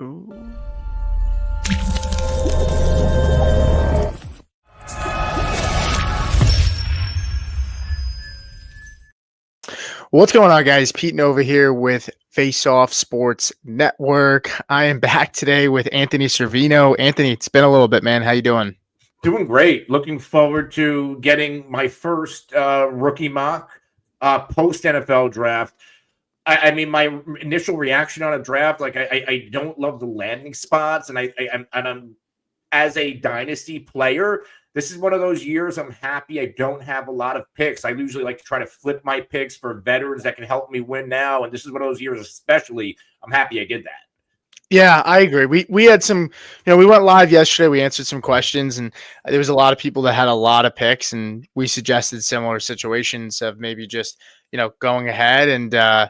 Ooh. What's going on, guys? Pete Nova here with Faceoff Sports Network. I am back today with Anthony Servino. Anthony, it's been a little bit, man. How you doing? Doing great. Looking forward to getting my first rookie mock post-NFL draft. I mean, my initial reaction on a draft, like I don't love the landing spots, and I'm as a dynasty player, this is one of those years I'm happy I don't have a lot of picks. I usually like to try to flip my picks for veterans that can help me win now, and this is one of those years especially I'm happy I did that. Yeah, I agree. We had some, we went live yesterday. We answered some questions, and there was a lot of people that had a lot of picks, and we suggested similar situations of maybe just, going ahead and,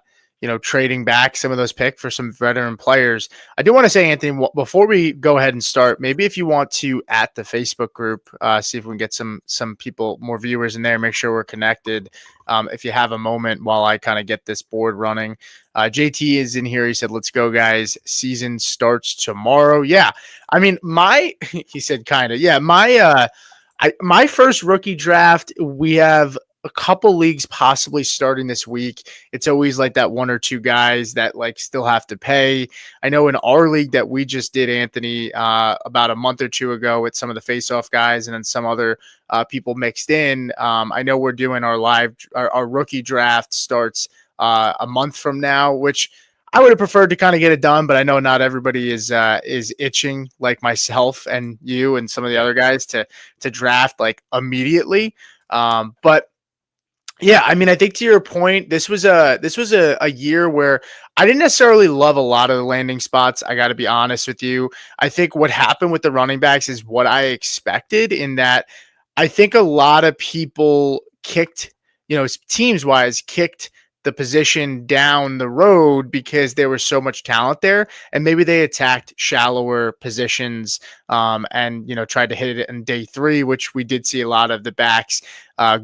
trading back some of those picks for some veteran players. I do want to say, Anthony, before we go ahead and start, maybe if you want to at the Facebook group, see if we can get some people, more viewers in there, make sure we're connected. If you have a moment while I kind of get this board running. JT is in here. He said, let's go, guys. Season starts tomorrow. Yeah. I mean, he said kind of, yeah, my first rookie draft, we have a couple leagues possibly starting this week. It's always like that one or two guys that like still have to pay. I know in our league that we just did, Anthony, about a month or two ago with some of the face-off guys and then some other people mixed in. I know we're doing our rookie draft starts a month from now, which I would have preferred to kind of get it done, but I know not everybody is itching like myself and you and some of the other guys to draft like immediately. But yeah, I mean, I think to your point, this was a year where I didn't necessarily love a lot of the landing spots. I got to be honest with you. I think what happened with the running backs is what I expected, in that I think a lot of people kicked, teams wise, kicked the position down the road because there was so much talent there, and maybe they attacked shallower positions and tried to hit it in day three, which we did see a lot of the backs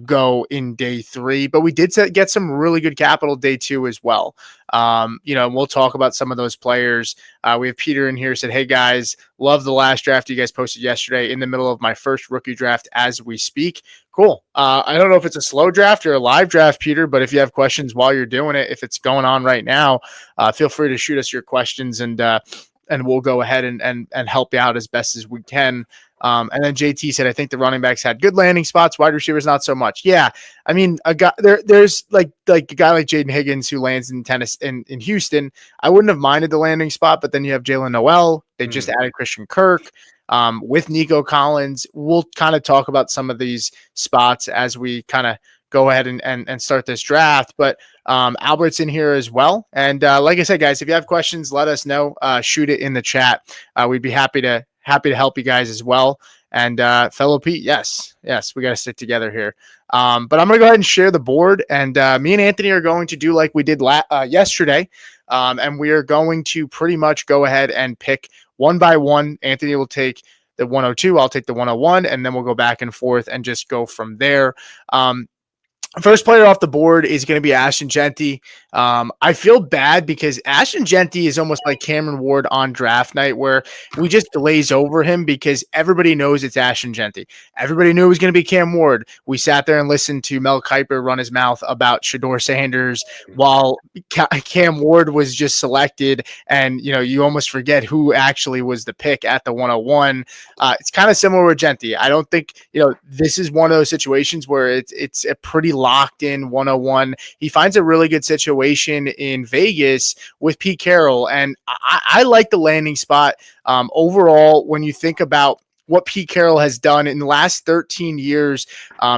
go in day three, but we did get some really good capital day two as well. And we'll talk about some of those players. We have Peter in here, said, hey guys, love the last draft you guys posted yesterday, in the middle of my first rookie draft as we speak. Cool. I don't know if it's a slow draft or a live draft, Peter, but if you have questions while you're doing it, if it's going on right now, feel free to shoot us your questions, and we'll go ahead and help you out as best as we can. And then JT said, I think the running backs had good landing spots, wide receivers not so much. Yeah, I mean, there's like a guy like Jaden Higgins who lands in in Houston. I wouldn't have minded the landing spot, but then you have Jalen Noel. They just added Christian Kirk with Nico Collins. We'll kind of talk about some of these spots as we kind of go ahead and start this draft. But Albert's in here as well. And like I said, guys, if you have questions, let us know. Shoot it in the chat. We'd be happy to help you guys as well. And fellow Pete, yes, we got to stick together here. But I'm going to go ahead and share the board. And me and Anthony are going to do like we did yesterday. And we are going to pretty much go ahead and pick one by one. Anthony will take the 102. I'll take the 101. And then we'll go back and forth and just go from there. First player off the board is going to be Ashton Genty. I feel bad because Ashton Genty is almost like Cameron Ward on draft night, where we just glaze over him because everybody knows it's Ashton Genty. Everybody knew it was going to be Cam Ward. We sat there and listened to Mel Kiper run his mouth about Shador Sanders while Cam Ward was just selected, and you almost forget who actually was the pick at the 101. It's kind of similar with Genty. I don't think this is one of those situations where it's a pretty locked in 101. He finds a really good situation in Vegas with Pete Carroll, and I like the landing spot overall. When you think about what Pete Carroll has done in the last 13 years,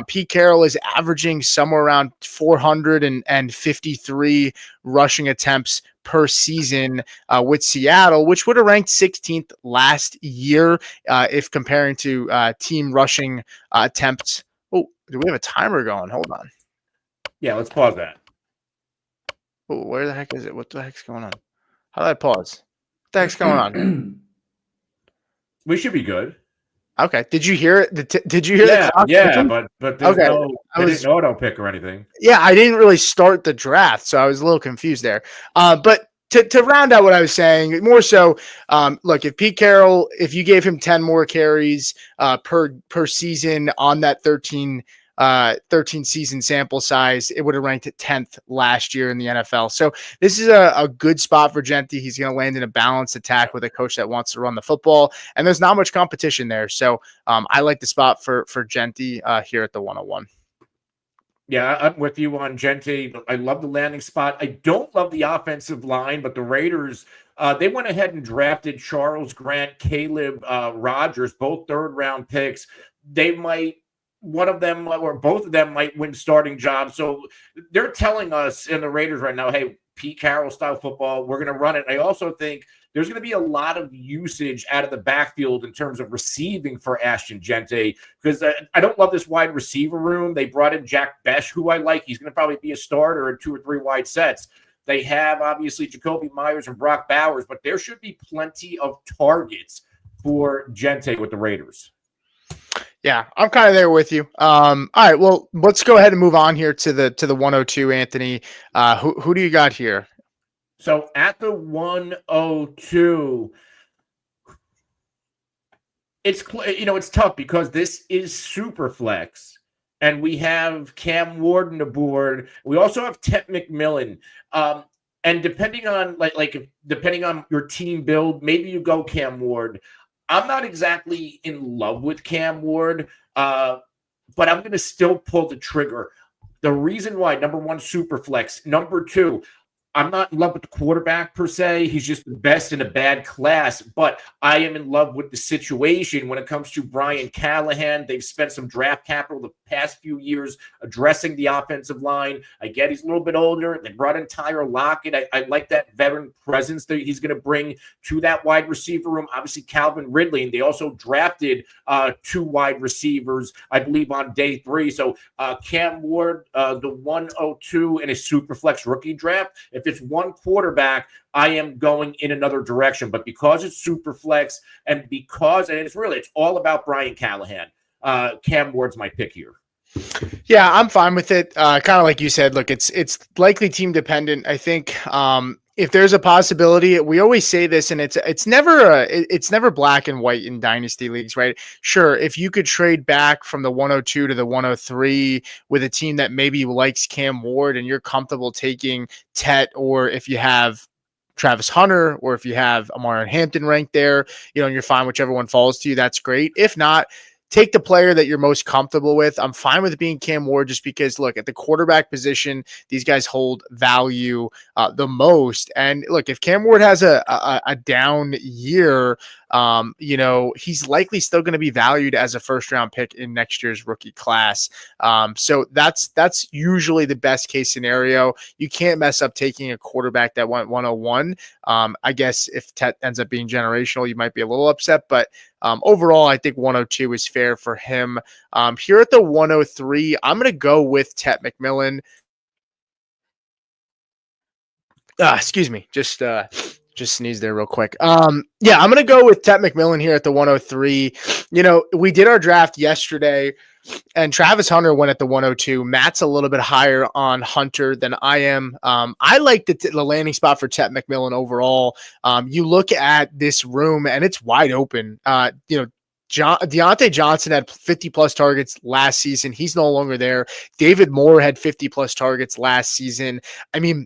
Pete Carroll is averaging somewhere around 453 rushing attempts per season with Seattle, which would have ranked 16th last year if comparing to team rushing attempts. Oh, do we have a timer going? Hold on. Yeah, let's pause that. Oh, where the heck is it? What the heck's going on? How did I pause? What the heck's going on? We should be good. Okay. Did you hear it? Did you hear that? Yeah, but there's no auto pick or anything. Yeah, I didn't really start the draft, so I was a little confused there. But to round out what I was saying, more so, look, if Pete Carroll, if you gave him 10 more carries per season on that 13 season sample size, it would have ranked at 10th last year in the NFL. So this is a good spot for Genti. He's going to land in a balanced attack with a coach that wants to run the football, and there's not much competition there. So I like the spot for Genti here at the 101. Yeah, I'm with you on Genti. I love the landing spot. I don't love the offensive line, but the Raiders, they went ahead and drafted Charles Grant, Caleb Rogers, both third-round picks. They might, one of them or both of them might win starting jobs. So they're telling us in the Raiders right now, hey, Pete Carroll style football, we're going to run it. I also think there's going to be a lot of usage out of the backfield in terms of receiving for Ashton Genti, because I don't love this wide receiver room. They brought in Jack Besh, who I like. He's going to probably be a starter in 2 or 3 wide sets. They have, obviously, Jacoby Myers and Brock Bowers, but there should be plenty of targets for Genti with the Raiders. Yeah, I'm kind of there with you. All right, well, let's go ahead and move on here to the 102, Anthony. Who do you got here? So at the 102, it's tough because this is SuperFlex, and we have Cam Ward aboard. We also have Ted McMillan, and depending on depending on your team build, maybe you go Cam Ward. I'm not exactly in love with Cam Ward, but I'm going to still pull the trigger. The reason why, number one, SuperFlex. Number two, I'm not in love with the quarterback per se. He's just the best in a bad class, but I am in love with the situation when it comes to Brian Callahan. They've spent some draft capital the past few years addressing the offensive line. I get he's a little bit older. They brought in Tyler Lockett. I like that veteran presence that he's going to bring to that wide receiver room. Obviously, Calvin Ridley, and they also drafted 2 wide receivers, I believe, on day 3. So Cam Ward, the 102 in a SuperFlex rookie draft. If it's one quarterback, I am going in another direction. But because it's SuperFlex and it's all about Brian Callahan, Cam Ward's my pick here. Yeah, I'm fine with it. Kind of like you said, look, it's likely team dependent. I think if there's a possibility, we always say this, and it's never black and white in dynasty leagues, right? Sure, if you could trade back from the 102 to the 103 with a team that maybe likes Cam Ward and you're comfortable taking Tet, or if you have Travis Hunter, or if you have Amarian Hampton ranked there, and you're fine, whichever one falls to you, that's great. If not, take the player that you're most comfortable with. I'm fine with it being Cam Ward just because, look, at the quarterback position, these guys hold value the most. And look, if Cam Ward has a down year, he's likely still going to be valued as a first-round pick in next year's rookie class. So that's usually the best case scenario. You can't mess up taking a quarterback that went 101. I guess if Tet ends up being generational, you might be a little upset, but overall, I think 102 is fair for him. Here at the 103, I'm going to go with Tet McMillan. Excuse me, just sneezed there real quick. I'm going to go with Tet McMillan here at the 103. We did our draft yesterday, and Travis Hunter went at the 102. Matt's a little bit higher on Hunter than I am. I like the landing spot for Tet McMillan overall. You look at this room, and it's wide open. Deontay Johnson had 50-plus targets last season. He's no longer there. David Moore had 50-plus targets last season. I mean,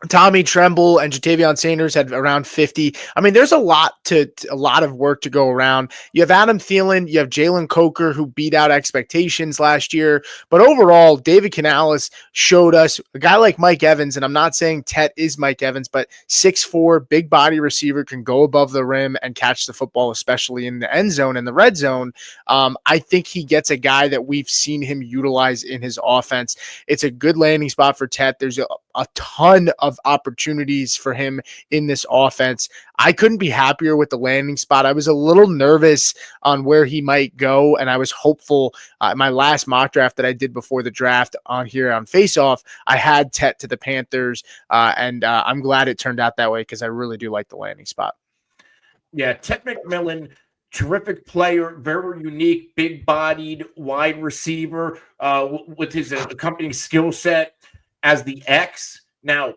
Tommy Tremble and Jatavion Sanders had around 50. I mean, there's a lot of work to go around. You have Adam Thielen, you have Jalen Coker, who beat out expectations last year. But overall, David Canales showed us a guy like Mike Evans, and I'm not saying Tet is Mike Evans, but 6'4", big body receiver, can go above the rim and catch the football, especially in the end zone and the red zone. I think he gets a guy that we've seen him utilize in his offense. It's a good landing spot for Tet. There's a ton of opportunities for him in this offense. I couldn't be happier with the landing spot. I was a little nervous on where he might go, and I was hopeful. My last mock draft that I did before the draft on here on Faceoff, I had Tet to the Panthers, and I'm glad it turned out that way because I really do like the landing spot. Yeah, Tet McMillan, terrific player, very unique, big-bodied wide receiver with his accompanying skill set as the X. Now,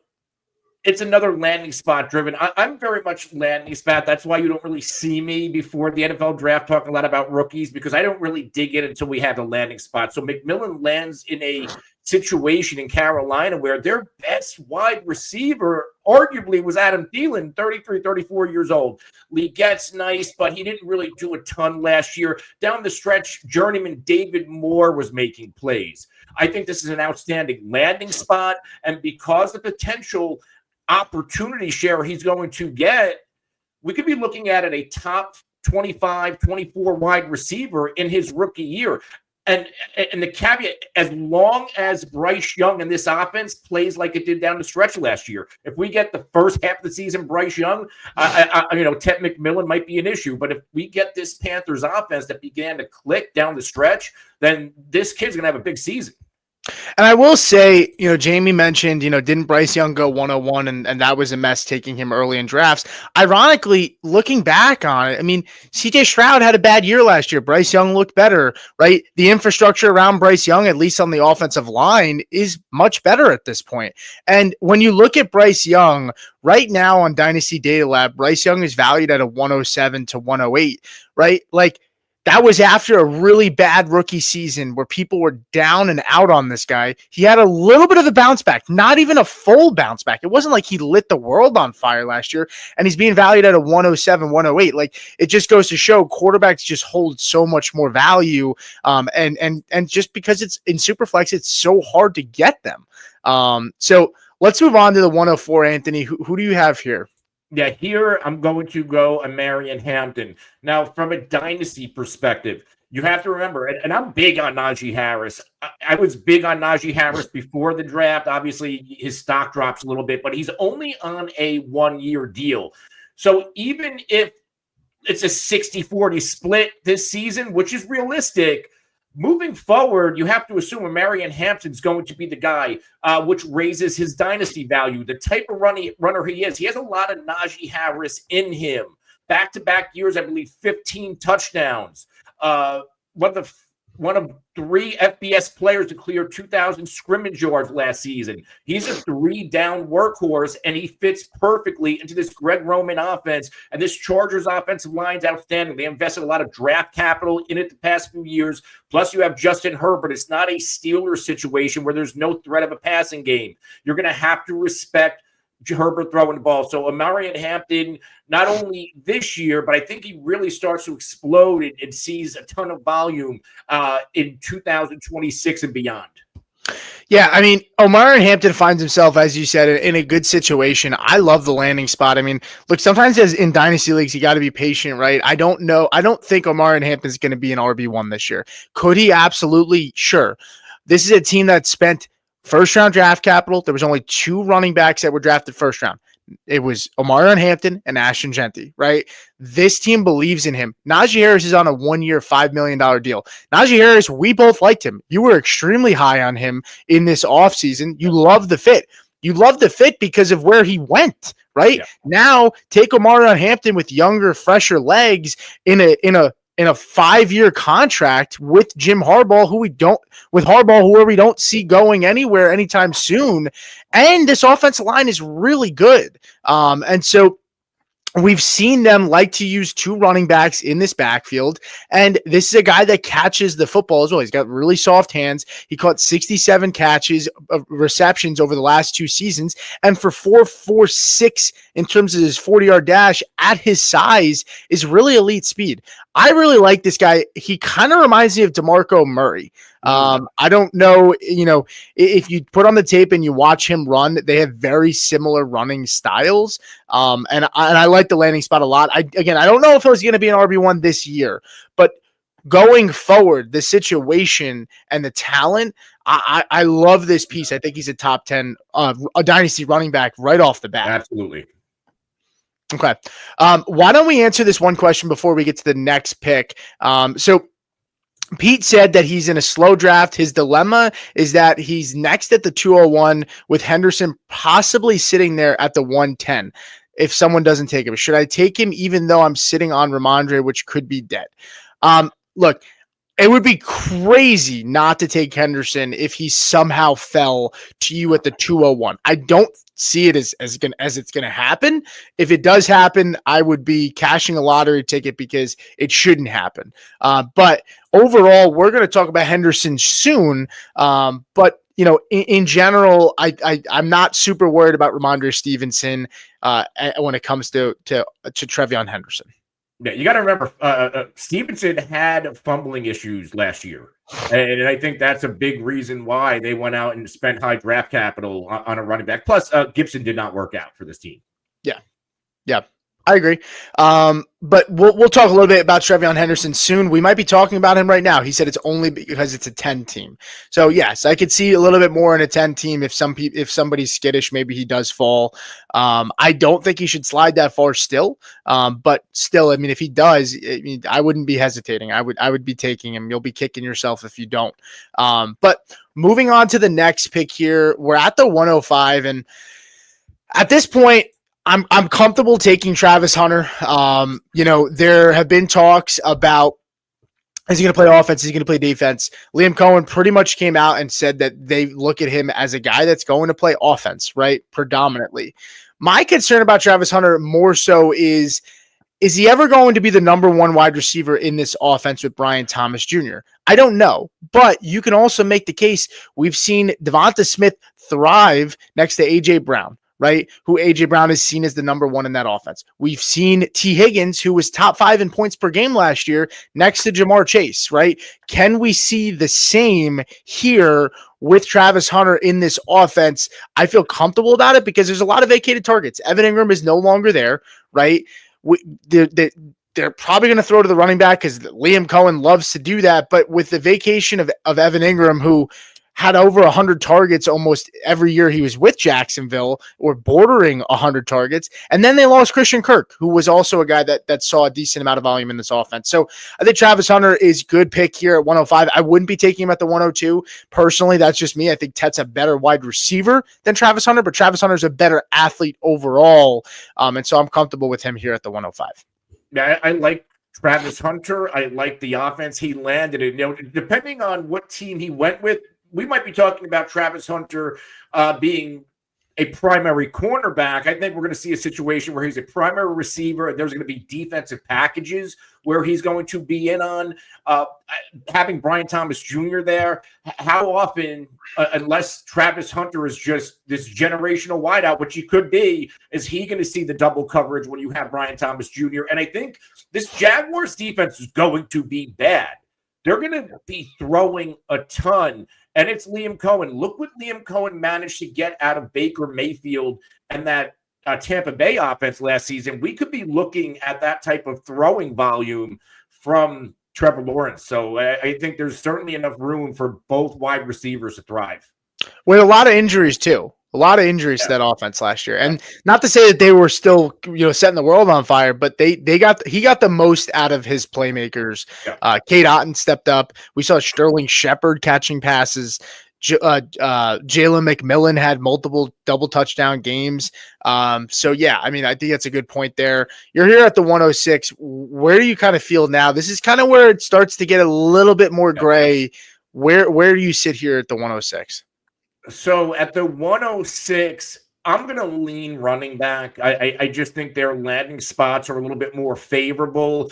it's another landing spot driven. I'm very much landing spot. That's why you don't really see me before the NFL draft talking a lot about rookies, because I don't really dig in until we have the landing spot. So McMillan lands in a situation in Carolina where their best wide receiver arguably was Adam Thielen, 33, 34 years old. Lee gets nice, but he didn't really do a ton last year. Down the stretch, journeyman David Moore was making plays. I think this is an outstanding landing spot, and because the potential opportunity share he's going to get, we could be looking at a top 25, 24 wide receiver in his rookie year. And the caveat, as long as Bryce Young in this offense plays like it did down the stretch last year, if we get the first half of the season Bryce Young, Ted McMillan might be an issue. But if we get this Panthers offense that began to click down the stretch, then this kid's going to have a big season. And I will say, Jamie mentioned, didn't Bryce Young go 101 and that was a mess taking him early in drafts. Ironically, looking back on it, I mean, CJ Stroud had a bad year last year. Bryce Young looked better, right? The infrastructure around Bryce Young, at least on the offensive line, is much better at this point. And when you look at Bryce Young right now on Dynasty Data Lab, Bryce Young is valued at a 107 to 108, right? Like, that was after a really bad rookie season where people were down and out on this guy. He had a little bit of a bounce back, not even a full bounce back. It wasn't like he lit the world on fire last year, and he's being valued at a 107, 108. Like, it just goes to show quarterbacks just hold so much more value. And just because it's in Superflex, it's so hard to get them. So let's move on to the 104, Anthony. Who do you have here? Yeah, here I'm going to go a Marion Hampton. Now, from a dynasty perspective, you have to remember, and I'm big on Najee Harris. I was big on Najee Harris before the draft. Obviously, his stock drops a little bit, but he's only on a one-year deal. So even if it's a 60-40 split this season, which is realistic, moving forward, you have to assume Marion Hampton's going to be the guy, which raises his dynasty value. The type of runner he is, he has a lot of Najee Harris in him. Back-to-back years, I believe, 15 touchdowns. One of 3 FBS players to clear 2,000 scrimmage yards last season. He's a 3-down workhorse, and he fits perfectly into this Greg Roman offense. And this Chargers offensive line's outstanding. They invested a lot of draft capital in it the past few years. Plus, you have Justin Herbert. It's not a Steelers situation where there's no threat of a passing game. You're going to have to respect Herbert throwing the ball. So Marion Hampton, not only this year, but I think he really starts to explode and sees a ton of volume in 2026 and beyond. Yeah, I mean, Marion Hampton finds himself, as you said, in a good situation. I love the landing spot. I mean, look, sometimes as in dynasty leagues, you got to be patient, right? I don't know. I don't think Marion Hampton is going to be an RB1 this year. Could he? Absolutely. Sure. This is a team that spent first-round draft capital. There was only 2 running backs that were drafted first round. It was Omarion Hampton and Ashton Genty, right? This team believes in him. Najee Harris is on a 1-year, $5 million deal. Najee Harris, we both liked him. You were extremely high on him in this offseason. You love the fit. You love the fit because of where he went, right? Yeah. Now, take Omarion Hampton with younger, fresher legs in a 5-year contract with Jim Harbaugh, who we don't see going anywhere anytime soon. And this offensive line is really good. And so we've seen them like to use 2 running backs in this backfield. And this is a guy that catches the football as well. He's got really soft hands. He caught 67 catches of receptions over the last 2 seasons. And for 4.46 in terms of his 40-yard dash at his size is really elite speed. I really like this guy. He kind of reminds me of DeMarco Murray. I don't know, if you put on the tape and you watch him run, they have very similar running styles. And I like the landing spot a lot. I don't know if he's going to be an RB1 this year, but going forward, the situation and the talent, I love this piece. I think he's a top 10 a dynasty running back right off the bat. Absolutely. Okay. Why don't we answer this one question before we get to the next pick? So Pete said that he's in a slow draft. His dilemma is that he's next at the 201 with Henderson possibly sitting there at the 110 if someone doesn't take him. Should I take him even though I'm sitting on Ramondre, which could be dead? Look, It would be crazy not to take Henderson if he somehow fell to you at the 201. I don't see it as it's gonna happen. If it does happen, I would be cashing a lottery ticket because it shouldn't happen. But overall, we're going to talk about Henderson soon. But in general, I'm not super worried about Ramondre Stevenson when it comes to Trevion Henderson. Yeah, you got to remember, Stevenson had fumbling issues last year. And I think that's a big reason why they went out and spent high draft capital on a running back. Plus, Gibson did not work out for this team. Yeah, I agree. But we'll talk a little bit about Trevion Henderson soon. We might be talking about him right now. He said it's only because it's a 10 team. So yes, I could see a little bit more in a 10 team. If somebody's skittish, maybe he does fall. I don't think he should slide that far still. But still, I mean, if he does, I wouldn't be hesitating. I would be taking him. You'll be kicking yourself if you don't. But moving on to the next pick here, we're at the 105, and at this point, I'm comfortable taking Travis Hunter. There have been talks about, is he going to play offense? Is he going to play defense? Liam Cohen pretty much came out and said that they look at him as a guy that's going to play offense, right? Predominantly. My concern about Travis Hunter more so is he ever going to be the number one wide receiver in this offense with Brian Thomas Jr.? I don't know, but you can also make the case. We've seen Devonta Smith thrive next to A.J. Brown, right? Who A.J. Brown is seen as the number one in that offense. We've seen T. Higgins, who was top 5 in points per game last year, next to Jamar Chase, right? Can we see the same here with Travis Hunter in this offense? I feel comfortable about it because there's a lot of vacated targets. Evan Ingram is no longer there, right? They're probably going to throw to the running back because Liam Cohen loves to do that. But with the vacation of Evan Ingram, who had over 100 targets almost every year he was with Jacksonville, or bordering 100 targets. And then they lost Christian Kirk, who was also a guy that saw a decent amount of volume in this offense. So I think Travis Hunter is good pick here at 105. I wouldn't be taking him at the 102. Personally, that's just me. I think Tet's a better wide receiver than Travis Hunter, but Travis Hunter's a better athlete overall. And so I'm comfortable with him here at the 105. Yeah, I like Travis Hunter. I like the offense he landed in. Depending on what team he went with, we might be talking about Travis Hunter being a primary cornerback. I think we're going to see a situation where he's a primary receiver, and there's going to be defensive packages where he's going to be in on. Having Brian Thomas Jr. there, how often, unless Travis Hunter is just this generational wideout, which he could be, is he going to see the double coverage when you have Brian Thomas Jr.? And I think this Jaguars defense is going to be bad. They're going to be throwing a ton. And it's Liam Cohen. Look what Liam Cohen managed to get out of Baker Mayfield and that Tampa Bay offense last season. We could be looking at that type of throwing volume from Trevor Lawrence. So I think there's certainly enough room for both wide receivers to thrive. With a lot of injuries, too. A lot of injuries to that offense last year. And not to say that they were still, setting the world on fire, but he got the most out of his playmakers. Yeah. Cade Otton stepped up. We saw Sterling Shepard catching passes. Jalen McMillan had multiple double touchdown games. So yeah, I mean, I think that's a good point there. You're here at the 106. Where do you kind of feel now? This is kind of where it starts to get a little bit more gray. Where do you sit here at the 106? So at the 106, I'm going to lean running back. I just think their landing spots are a little bit more favorable.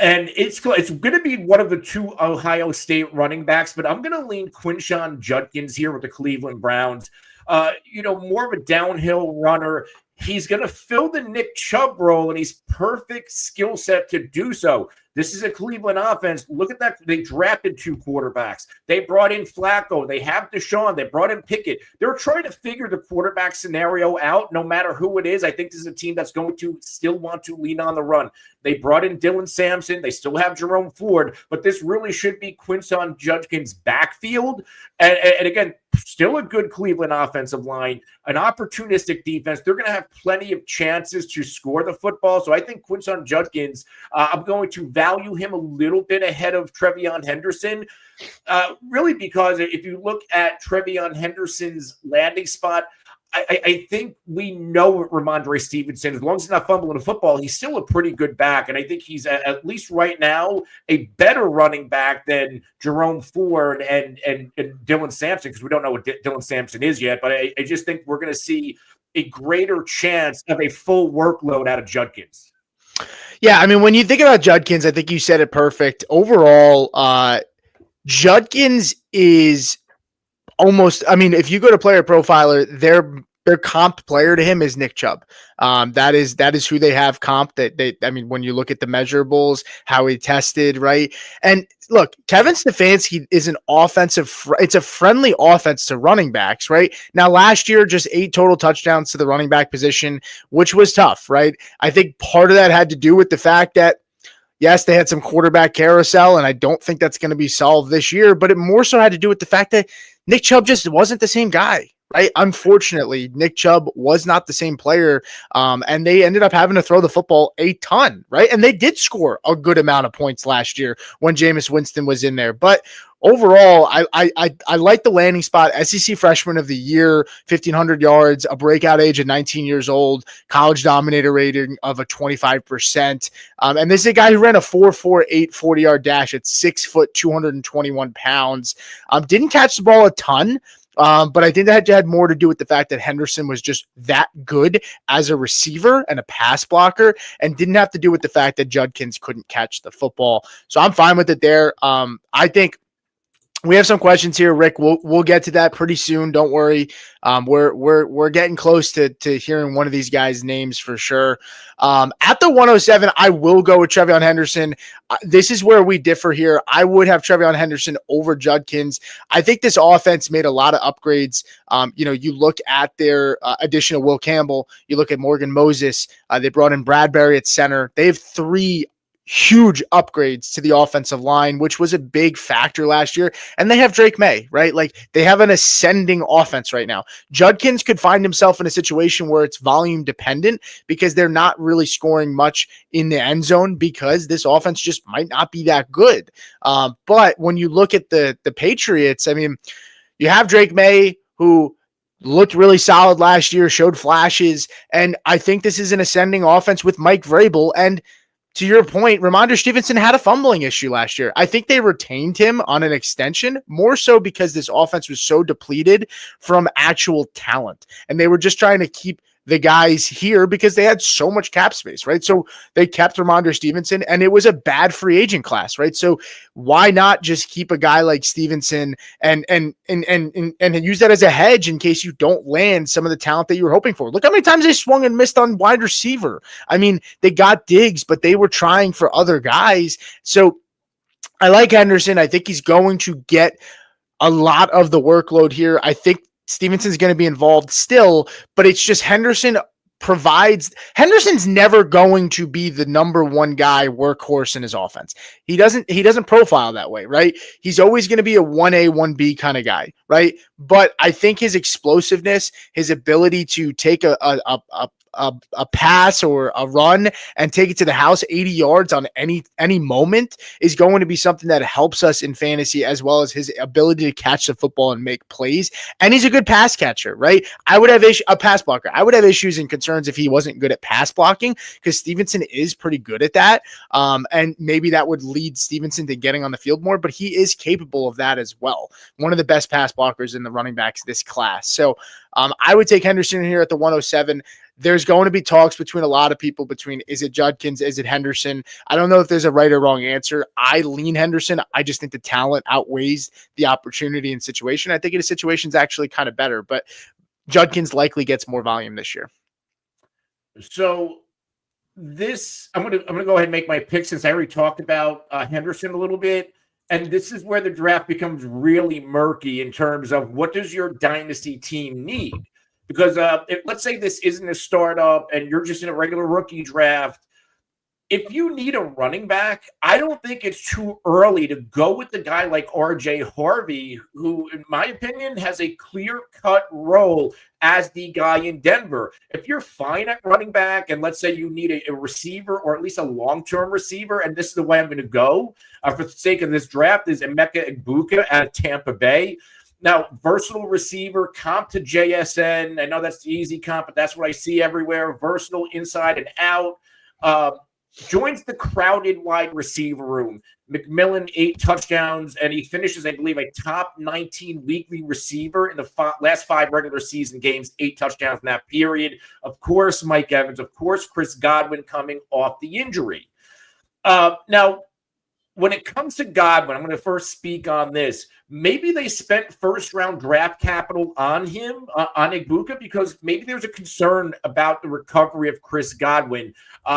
And it's going to be one of the two Ohio State running backs, but I'm going to lean Quinshon Judkins here with the Cleveland Browns. More of a downhill runner. He's going to fill the Nick Chubb role, and he's perfect skill set to do so. This is a Cleveland offense. Look at that. They drafted 2 quarterbacks. They brought in Flacco. They have Deshaun. They brought in Pickett. They're trying to figure the quarterback scenario out no matter who it is. I think this is a team that's going to still want to lean on the run. They brought in Dylan Sampson. They still have Jerome Ford, but this really should be Quinshon Judkins' backfield. And again, still a good Cleveland offensive line, an opportunistic defense. They're going to have plenty of chances to score the football. So I think Quinshon Judkins, I'm going to value him a little bit ahead of Trevion Henderson, really because if you look at Trevion Henderson's landing spot, I think we know what Ramondre Stevenson, as long as he's not fumbling the football, he's still a pretty good back. And I think he's, at least right now, a better running back than Jerome Ford and Dylan Sampson, because we don't know what Dylan Sampson is yet. But I just think we're going to see a greater chance of a full workload out of Judkins. Yeah, I mean, when you think about Judkins, I think you said it perfect. Overall, Judkins is almost, I mean, if you go to Player Profiler, their comp player to him is Nick Chubb. That is who they have comp. I mean, when you look at the measurables, how he tested, right? And look, Kevin Stefanski is an it's a friendly offense to running backs, right? Now, last year, just 8 total touchdowns to the running back position, which was tough, right? I think part of that had to do with the fact that, yes, they had some quarterback carousel, and I don't think that's going to be solved this year, but it more so had to do with the fact that Nick Chubb just wasn't the same guy, right? Unfortunately, Nick Chubb was not the same player, and they ended up having to throw the football a ton, right? And they did score a good amount of points last year when Jameis Winston was in there. But overall, I like the landing spot. SEC Freshman of the Year, 1,500 yards, a breakout age of 19 years old, college dominator rating of a 25%. And this is a guy who ran a 4.48 40-yard dash at 6 foot, 221 pounds. Didn't catch the ball a ton, but I think that had more to do with the fact that Henderson was just that good as a receiver and a pass blocker, and didn't have to do with the fact that Judkins couldn't catch the football. So I'm fine with it there. I think we have some questions here, Rick. We'll get to that pretty soon. Don't worry. We're getting close to hearing one of these guys' names for sure. At the 107, I will go with TreVeyon Henderson. This is where we differ here. I would have TreVeyon Henderson over Judkins. I think this offense made a lot of upgrades. You look at their addition of Will Campbell. You look at Morgan Moses. They brought in Bradbury at center. They have 3 huge upgrades to the offensive line, which was a big factor last year. And they have Drake May, right? Like, they have an ascending offense right now. Judkins could find himself in a situation where it's volume dependent because they're not really scoring much in the end zone because this offense just might not be that good. But when you look at the Patriots, I mean, you have Drake May, who looked really solid last year, showed flashes. And I think this is an ascending offense with Mike Vrabel. And to your point, Ramondre Stevenson had a fumbling issue last year. I think they retained him on an extension more so because this offense was so depleted from actual talent. And they were just trying to keep the guys here because they had so much cap space, right? So they kept Ramondre Stevenson, and it was a bad free agent class, right? So why not just keep a guy like Stevenson and use that as a hedge in case you don't land some of the talent that you were hoping for? Look how many times they swung and missed on wide receiver. I mean, they got Diggs, but they were trying for other guys. So I like Henderson. I think he's going to get a lot of the workload here. I think Stevenson's going to be involved still, but it's just Henderson's never going to be the number one guy workhorse in his offense. He doesn't profile that way, right? He's always going to be a 1A, 1B kind of guy, right? But I think his explosiveness, his ability to take a pass or a run and take it to the house 80 yards on any moment is going to be something that helps us in fantasy, as well as his ability to catch the football and make plays. And he's a good pass catcher, right? I would have a pass blocker. I would have issues and concerns if he wasn't good at pass blocking, because Stevenson is pretty good at that. And maybe that would lead Stevenson to getting on the field more, but he is capable of that as well. One of the best pass blockers in the running backs this class. So I would take Henderson here at the 107. There's going to be talks between a lot of people is it Judkins? Is it Henderson? I don't know if there's a right or wrong answer. I lean Henderson. I just think the talent outweighs the opportunity and situation. I think the situation's actually kind of better, but Judkins likely gets more volume this year. So I'm gonna go ahead and make my pick, since I already talked about Henderson a little bit. And this is where the draft becomes really murky in terms of what does your dynasty team need? Because let's say this isn't a startup and you're just in a regular rookie draft. If you need a running back, I don't think it's too early to go with the guy like RJ Harvey, who, in my opinion, has a clear-cut role as the guy in Denver. If you're fine at running back, and let's say you need a receiver, or at least a long-term receiver, and this is the way I'm going to go for the sake of this draft, is Emeka Egbuka at Tampa Bay. Now, versatile receiver, comp to JSN. I know that's the easy comp, but that's what I see everywhere. Versatile inside and out. Joins the crowded wide receiver room. McMillan, 8 touchdowns, and he finishes, I believe, a top 19 weekly receiver in the last 5 regular season games, 8 touchdowns in that period. Of course, Mike Evans. Of course, Chris Godwin coming off the injury. Now, when it comes to Godwin, I'm going to first speak on this. Maybe they spent first-round draft capital on him, on Ibuka, because maybe there's a concern about the recovery of Chris Godwin.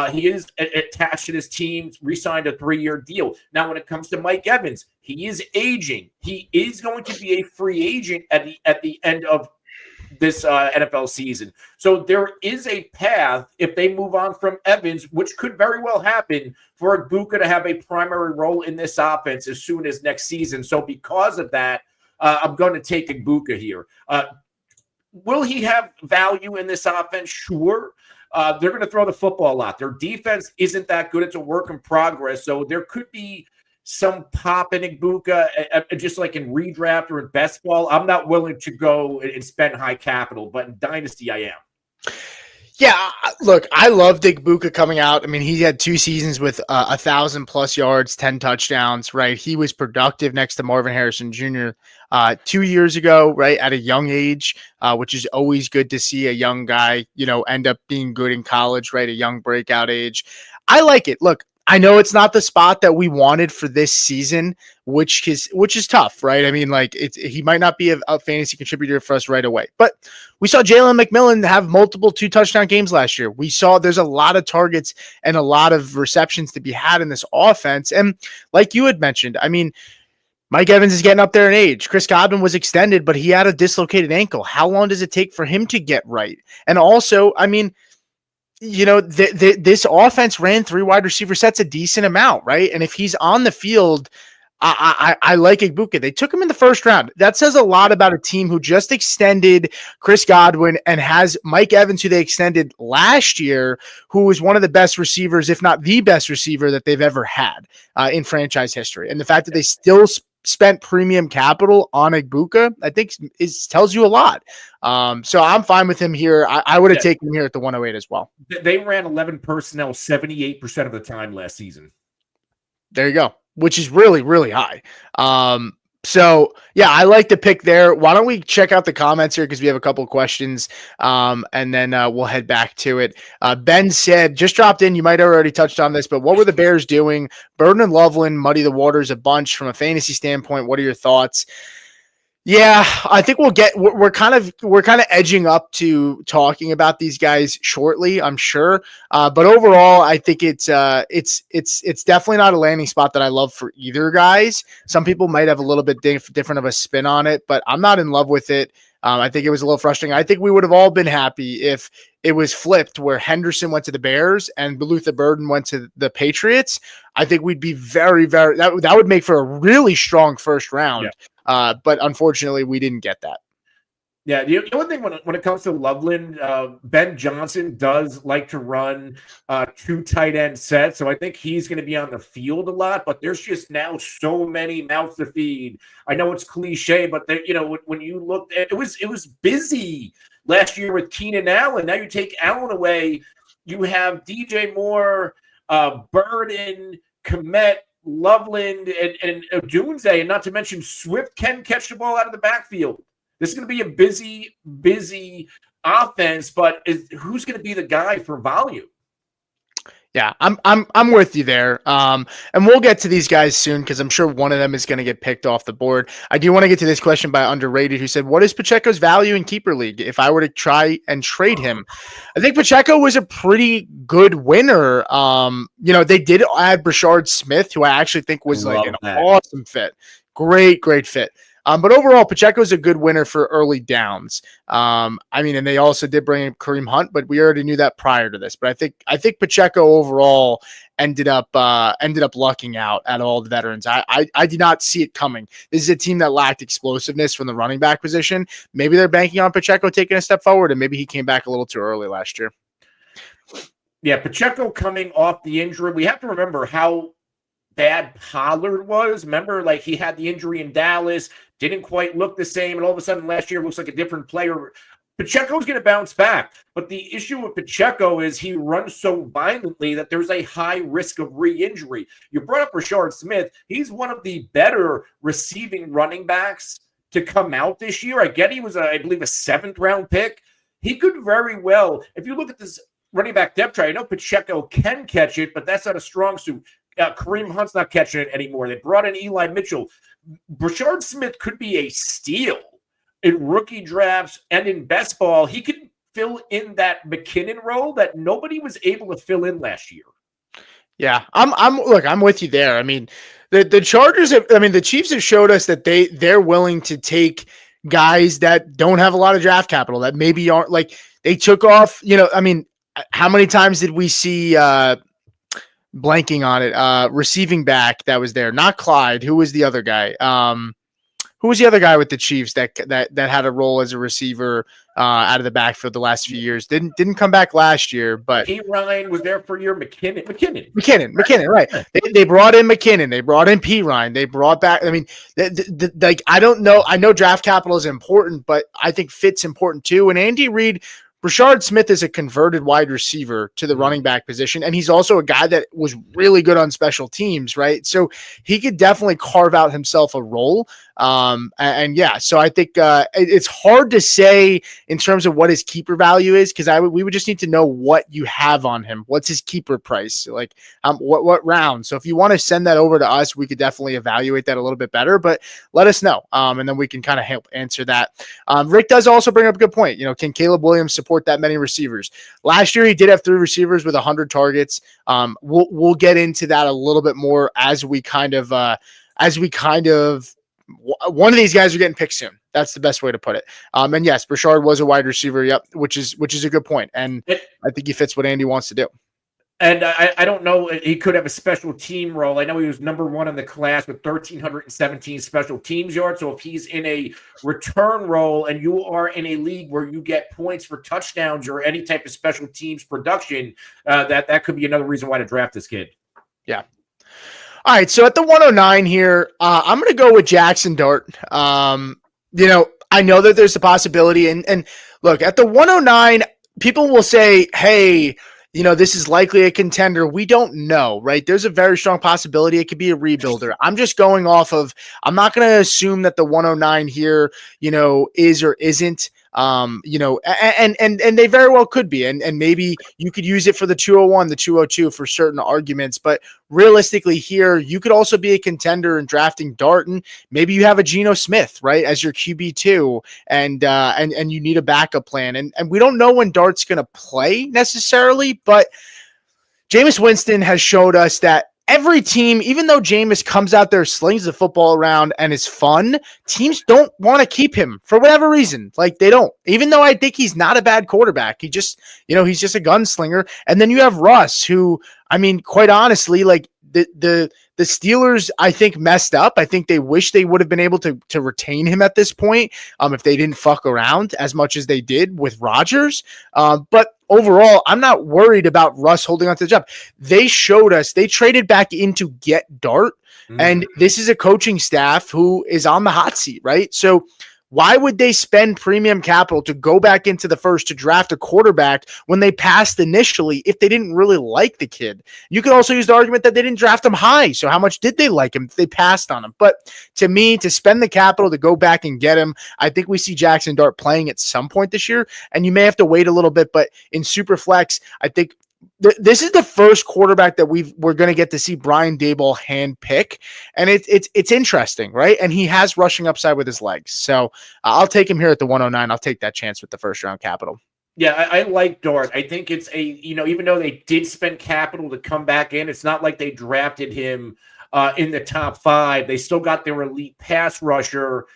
He is attached to this team, re-signed a 3-year deal. Now, when it comes to Mike Evans, he is aging. He is going to be a free agent at the end of this NFL season. So there is a path, if they move on from Evans, which could very well happen, for Ibuka to have a primary role in this offense as soon as next season. So because of that, I'm going to take Ibuka here. Will he have value in this offense? Sure. They're going to throw the football a lot. Their defense isn't that good. It's a work in progress. So there could be some pop in Ibuka, just like in redraft or in best ball. I'm not willing to go and spend high capital, but in Dynasty, I am. Yeah, look, I love Ibuka coming out. I mean, he had 2 seasons with 1,000+ yards, 10 touchdowns, right? He was productive next to Marvin Harrison Jr. 2 years ago, right, at a young age, which is always good to see a young guy, end up being good in college, right? A young breakout age. I like it. Look, I know it's not the spot that we wanted for this season, which is tough, right? I mean, like he might not be a fantasy contributor for us right away, but we saw Jalen McMillan have multiple 2-touchdown games last year. We saw there's a lot of targets and a lot of receptions to be had in this offense. And like you had mentioned, I mean, Mike Evans is getting up there in age. Chris Godwin was extended, but he had a dislocated ankle. How long does it take for him to get right? And also, I mean, this offense ran 3 wide receiver sets a decent amount, right? And if he's on the field, I like Ibuka. They took him in the first round. That says a lot about a team who just extended Chris Godwin and has Mike Evans, who they extended last year, who was one of the best receivers, if not the best receiver that they've ever had in franchise history. And the fact that they still spent premium capital on Ibuka, I think tells you a lot. So I'm fine with him here. I would have taken him here at the 108 as well. They ran 11 personnel 78% of the time last season. There you go, which is really, really high. So yeah, I like the pick there. Why don't we check out the comments here, because we have a couple of questions, and then we'll head back to it. Ben said, just dropped in, you might have already touched on this, but what were the Bears doing? Burden and Loveland muddy the waters a bunch from a fantasy standpoint. What are your thoughts? Yeah, I think we're kind of edging up to talking about these guys shortly, I'm sure. But overall, I think it's definitely not a landing spot that I love for either guys. Some people might have a little bit different of a spin on it, but I'm not in love with it. I think it was a little frustrating. I think we would have all been happy if it was flipped, where Henderson went to the Bears and Luther Burden went to the Patriots. I think we'd be very, very that would make for a really strong first round. Yeah. But unfortunately, we didn't get that. Yeah, the only thing when it comes to Loveland, Ben Johnson does like to run 2 tight end sets, so I think he's going to be on the field a lot. But there's just now so many mouths to feed. I know it's cliche, but when you look, it was busy last year with Keenan Allen. Now you take Allen away, you have DJ Moore, Burden, Kmet, Loveland, and Odunze, and not to mention Swift can catch the ball out of the backfield. This is going to be a busy offense, but who's going to be the guy for volume? Yeah, I'm with you there. And we'll get to these guys soon, because I'm sure one of them is going to get picked off the board. I do want to get to this question by Underrated, who said, what is Pacheco's value in keeper league if I were to try and trade him? I think Pacheco was a pretty good winner. They did add Brashard Smith, who I actually think was like an awesome fit. Great fit. But overall, Pacheco is a good winner for early downs. And they also did bring in Kareem Hunt, but we already knew that prior to this. But I think Pacheco overall ended up lucking out at all the veterans. I did not see it coming. This is a team that lacked explosiveness from the running back position. Maybe they're banking on Pacheco taking a step forward, and maybe he came back a little too early last year. Yeah, Pacheco coming off the injury. We have to remember how bad Pollard was. Remember, like, he had the injury in Dallas. didn't quite look the same, and all of a sudden last year looks like a different player. Pacheco's going to bounce back, but the issue with Pacheco is he runs so violently that there's a high risk of re-injury. You brought up Rashard Smith. He's one of the better receiving running backs to come out this year. I get he was, I believe, a 7th-round pick. He could very well, if you look at this running back depth chart, I know Pacheco can catch it, but that's not a strong suit. Kareem Hunt's not catching it anymore. They brought in Eli Mitchell. Rashard Smith could be a steal in rookie drafts and in best ball. He could fill in that McKinnon role that nobody was able to fill in last year. Yeah, I'm with you there. I mean, the Chargers the Chiefs have showed us that they're willing to take guys that don't have a lot of draft capital, that maybe aren't, like, they took off, how many times did we see blanking on it, receiving back that was there? Not Clyde. Who was the other guy? Who was the other guy with the Chiefs that had a role as a receiver out of the backfield the last few years? Didn't come back last year, but P. Ryan was there for a year. McKinnon, right? They brought in McKinnon. They brought in P. Ryan. They brought back. I mean, like, I don't know. I know draft capital is important, but I think fit's important too. And Andy Reid. Rashard Smith is a converted wide receiver to the running back position, and he's also a guy that was really good on special teams, right? So he could definitely carve out himself a role. So I think it's hard to say in terms of what his keeper value is, because we would just need to know what you have on him. What's his keeper price? Like, what round? So if you want to send that over to us, we could definitely evaluate that a little bit better, but let us know. And then we can kind of help answer that. Rick does also bring up a good point. Can Caleb Williams support that many receivers? Last year, he did have 3 receivers with 100 targets. We'll get into that a little bit more as we kind of one of these guys are getting picked soon. That's the best way to put it. And yes, Rashard was a wide receiver. Yep. Which is a good point. And I think he fits what Andy wants to do. And I don't know, he could have a special team role. I know he was number 1 in the class with 1,317 special teams yards. So if he's in a return role and you are in a league where you get points for touchdowns or any type of special teams production, that could be another reason why to draft this kid. Yeah. All right, so at the 109 here, I'm going to go with Jackson Dart. I know that there's a possibility, and look, at the 109, people will say, hey, this is likely a contender. We don't know, right? There's a very strong possibility it could be a rebuilder. I'm just going off of, I'm not going to assume that the 109 here, is or isn't. And they very well could be, and maybe you could use it for the 201, the 202 for certain arguments, but realistically here, you could also be a contender in drafting Darton. Maybe you have a Geno Smith, right, as your QB2, and you need a backup plan, and we don't know when Dart's going to play necessarily, but Jameis Winston has showed us that every team, even though Jameis comes out there, slings the football around, and is fun, teams don't want to keep him for whatever reason. Like, they don't. Even though I think he's not a bad quarterback, he just, he's just a gunslinger. And then you have Russ, who, quite honestly, like, the Steelers, I think, messed up. I think they wish they would have been able to retain him at this point, if they didn't fuck around as much as they did with Rodgers. But overall, I'm not worried about Russ holding on to the job. They showed us, they traded back in to get Dart, and this is a coaching staff who is on the hot seat, right? So why would they spend premium capital to go back into the first to draft a quarterback when they passed initially if they didn't really like the kid? You could also use the argument that they didn't draft him high. So how much did they like him if they passed on him? But to me, to spend the capital to go back and get him, I think we see Jackson Dart playing at some point this year, and you may have to wait a little bit, but in Superflex, I think this is the first quarterback that we're going to get to see Brian Daboll hand pick, and it's interesting, right? And he has rushing upside with his legs, so I'll take him here at the 109. I'll take that chance with the first round capital. Yeah, I like Dart. I think it's even though they did spend capital to come back in, it's not like they drafted him in the top 5. They still got their elite pass rusher.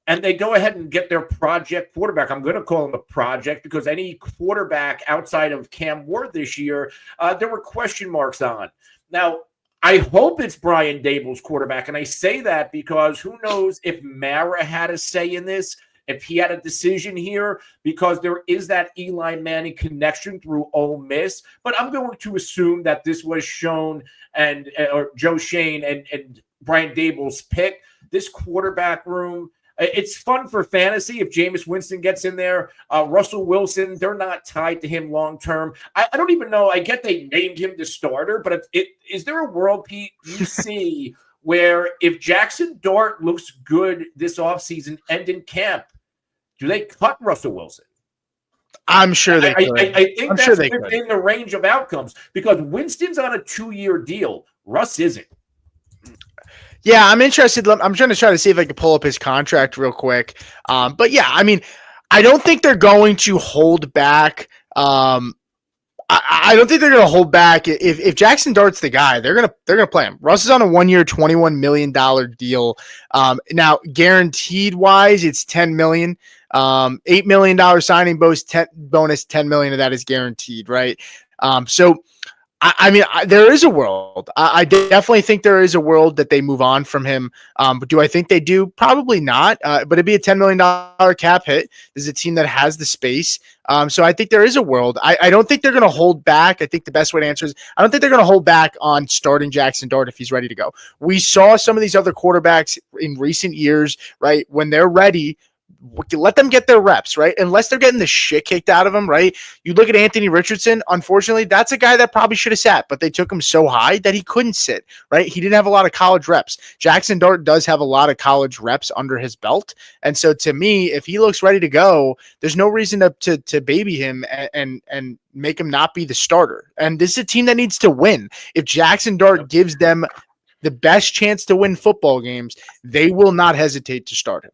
And they go ahead and get their project quarterback. I'm going to call him a project because any quarterback outside of Cam Ward this year, there were question marks on. Now, I hope it's Brian Daboll's quarterback. And I say that because who knows if Mara had a say in this, if he had a decision here, because there is that Eli Manning connection through Ole Miss. But I'm going to assume that this was shown or Joe Shane and Brian Daboll's pick. This quarterback room, It's fun for fantasy if Jameis Winston gets in there. Russell Wilson, they're not tied to him long term. I don't even know. I get they named him the starter, but is there a world, Pete, you see where if Jackson Dart looks good this offseason and in camp, do they cut Russell Wilson? I'm sure they could. I think that's within the range of outcomes because Winston's on a 2-year deal. Russ isn't. Yeah, I'm interested. I'm trying to see if I can pull up his contract real quick. But yeah, I mean, I don't think they're going to hold back. I don't think they're going to hold back. If Jackson Dart's the guy, they're gonna play him. Russ is on a 1-year, $21 million deal. Now guaranteed wise, it's $10 million. $8 million signing bonus, $10 million of that is guaranteed, right? So I mean, there is a world. I definitely think there is a world that they move on from him. But do I think they do? Probably not. But it'd be a $10 million cap hit. This is a team that has the space. So I think there is a world. I don't think they're going to hold back. I think the best way to answer is I don't think they're going to hold back on starting Jackson Dart if he's ready to go. We saw some of these other quarterbacks in recent years, right? When they're ready, let them get their reps, right? Unless they're getting the shit kicked out of them, right? You look at Anthony Richardson, unfortunately, that's a guy that probably should have sat, but they took him so high that he couldn't sit, right? He didn't have a lot of college reps. Jackson Dart does have a lot of college reps under his belt. And so to me, if he looks ready to go, there's no reason to baby him and make him not be the starter. And this is a team that needs to win. If Jackson Dart gives them the best chance to win football games, they will not hesitate to start him.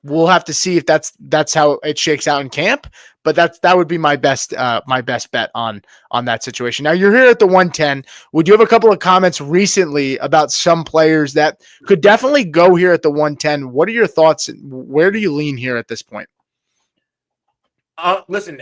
We'll have to see if that's how it shakes out in camp, but that would be my best bet on that situation. Now you're here at the 110. Would you have a couple of comments recently about some players that could definitely go here at the 110? What are your thoughts? Where do you lean here at this point? Listen,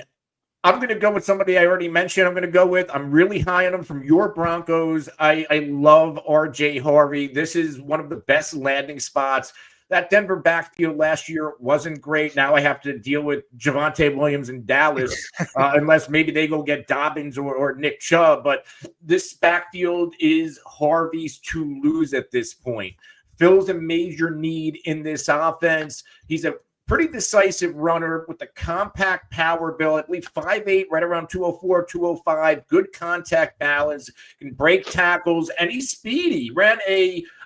I'm going to go with somebody I already mentioned. I'm really high on him from your Broncos. I love RJ Harvey. This is one of the best landing spots. That Denver backfield last year wasn't great. Now I have to deal with Javonte Williams in Dallas, unless maybe they go get Dobbins or Nick Chubb. But this backfield is Harvey's to lose at this point. Fills a major need in this offense. He's a pretty decisive runner with a compact power build, I believe 5'8", right around 204, 205, good contact balance, can break tackles, and he's speedy. Ran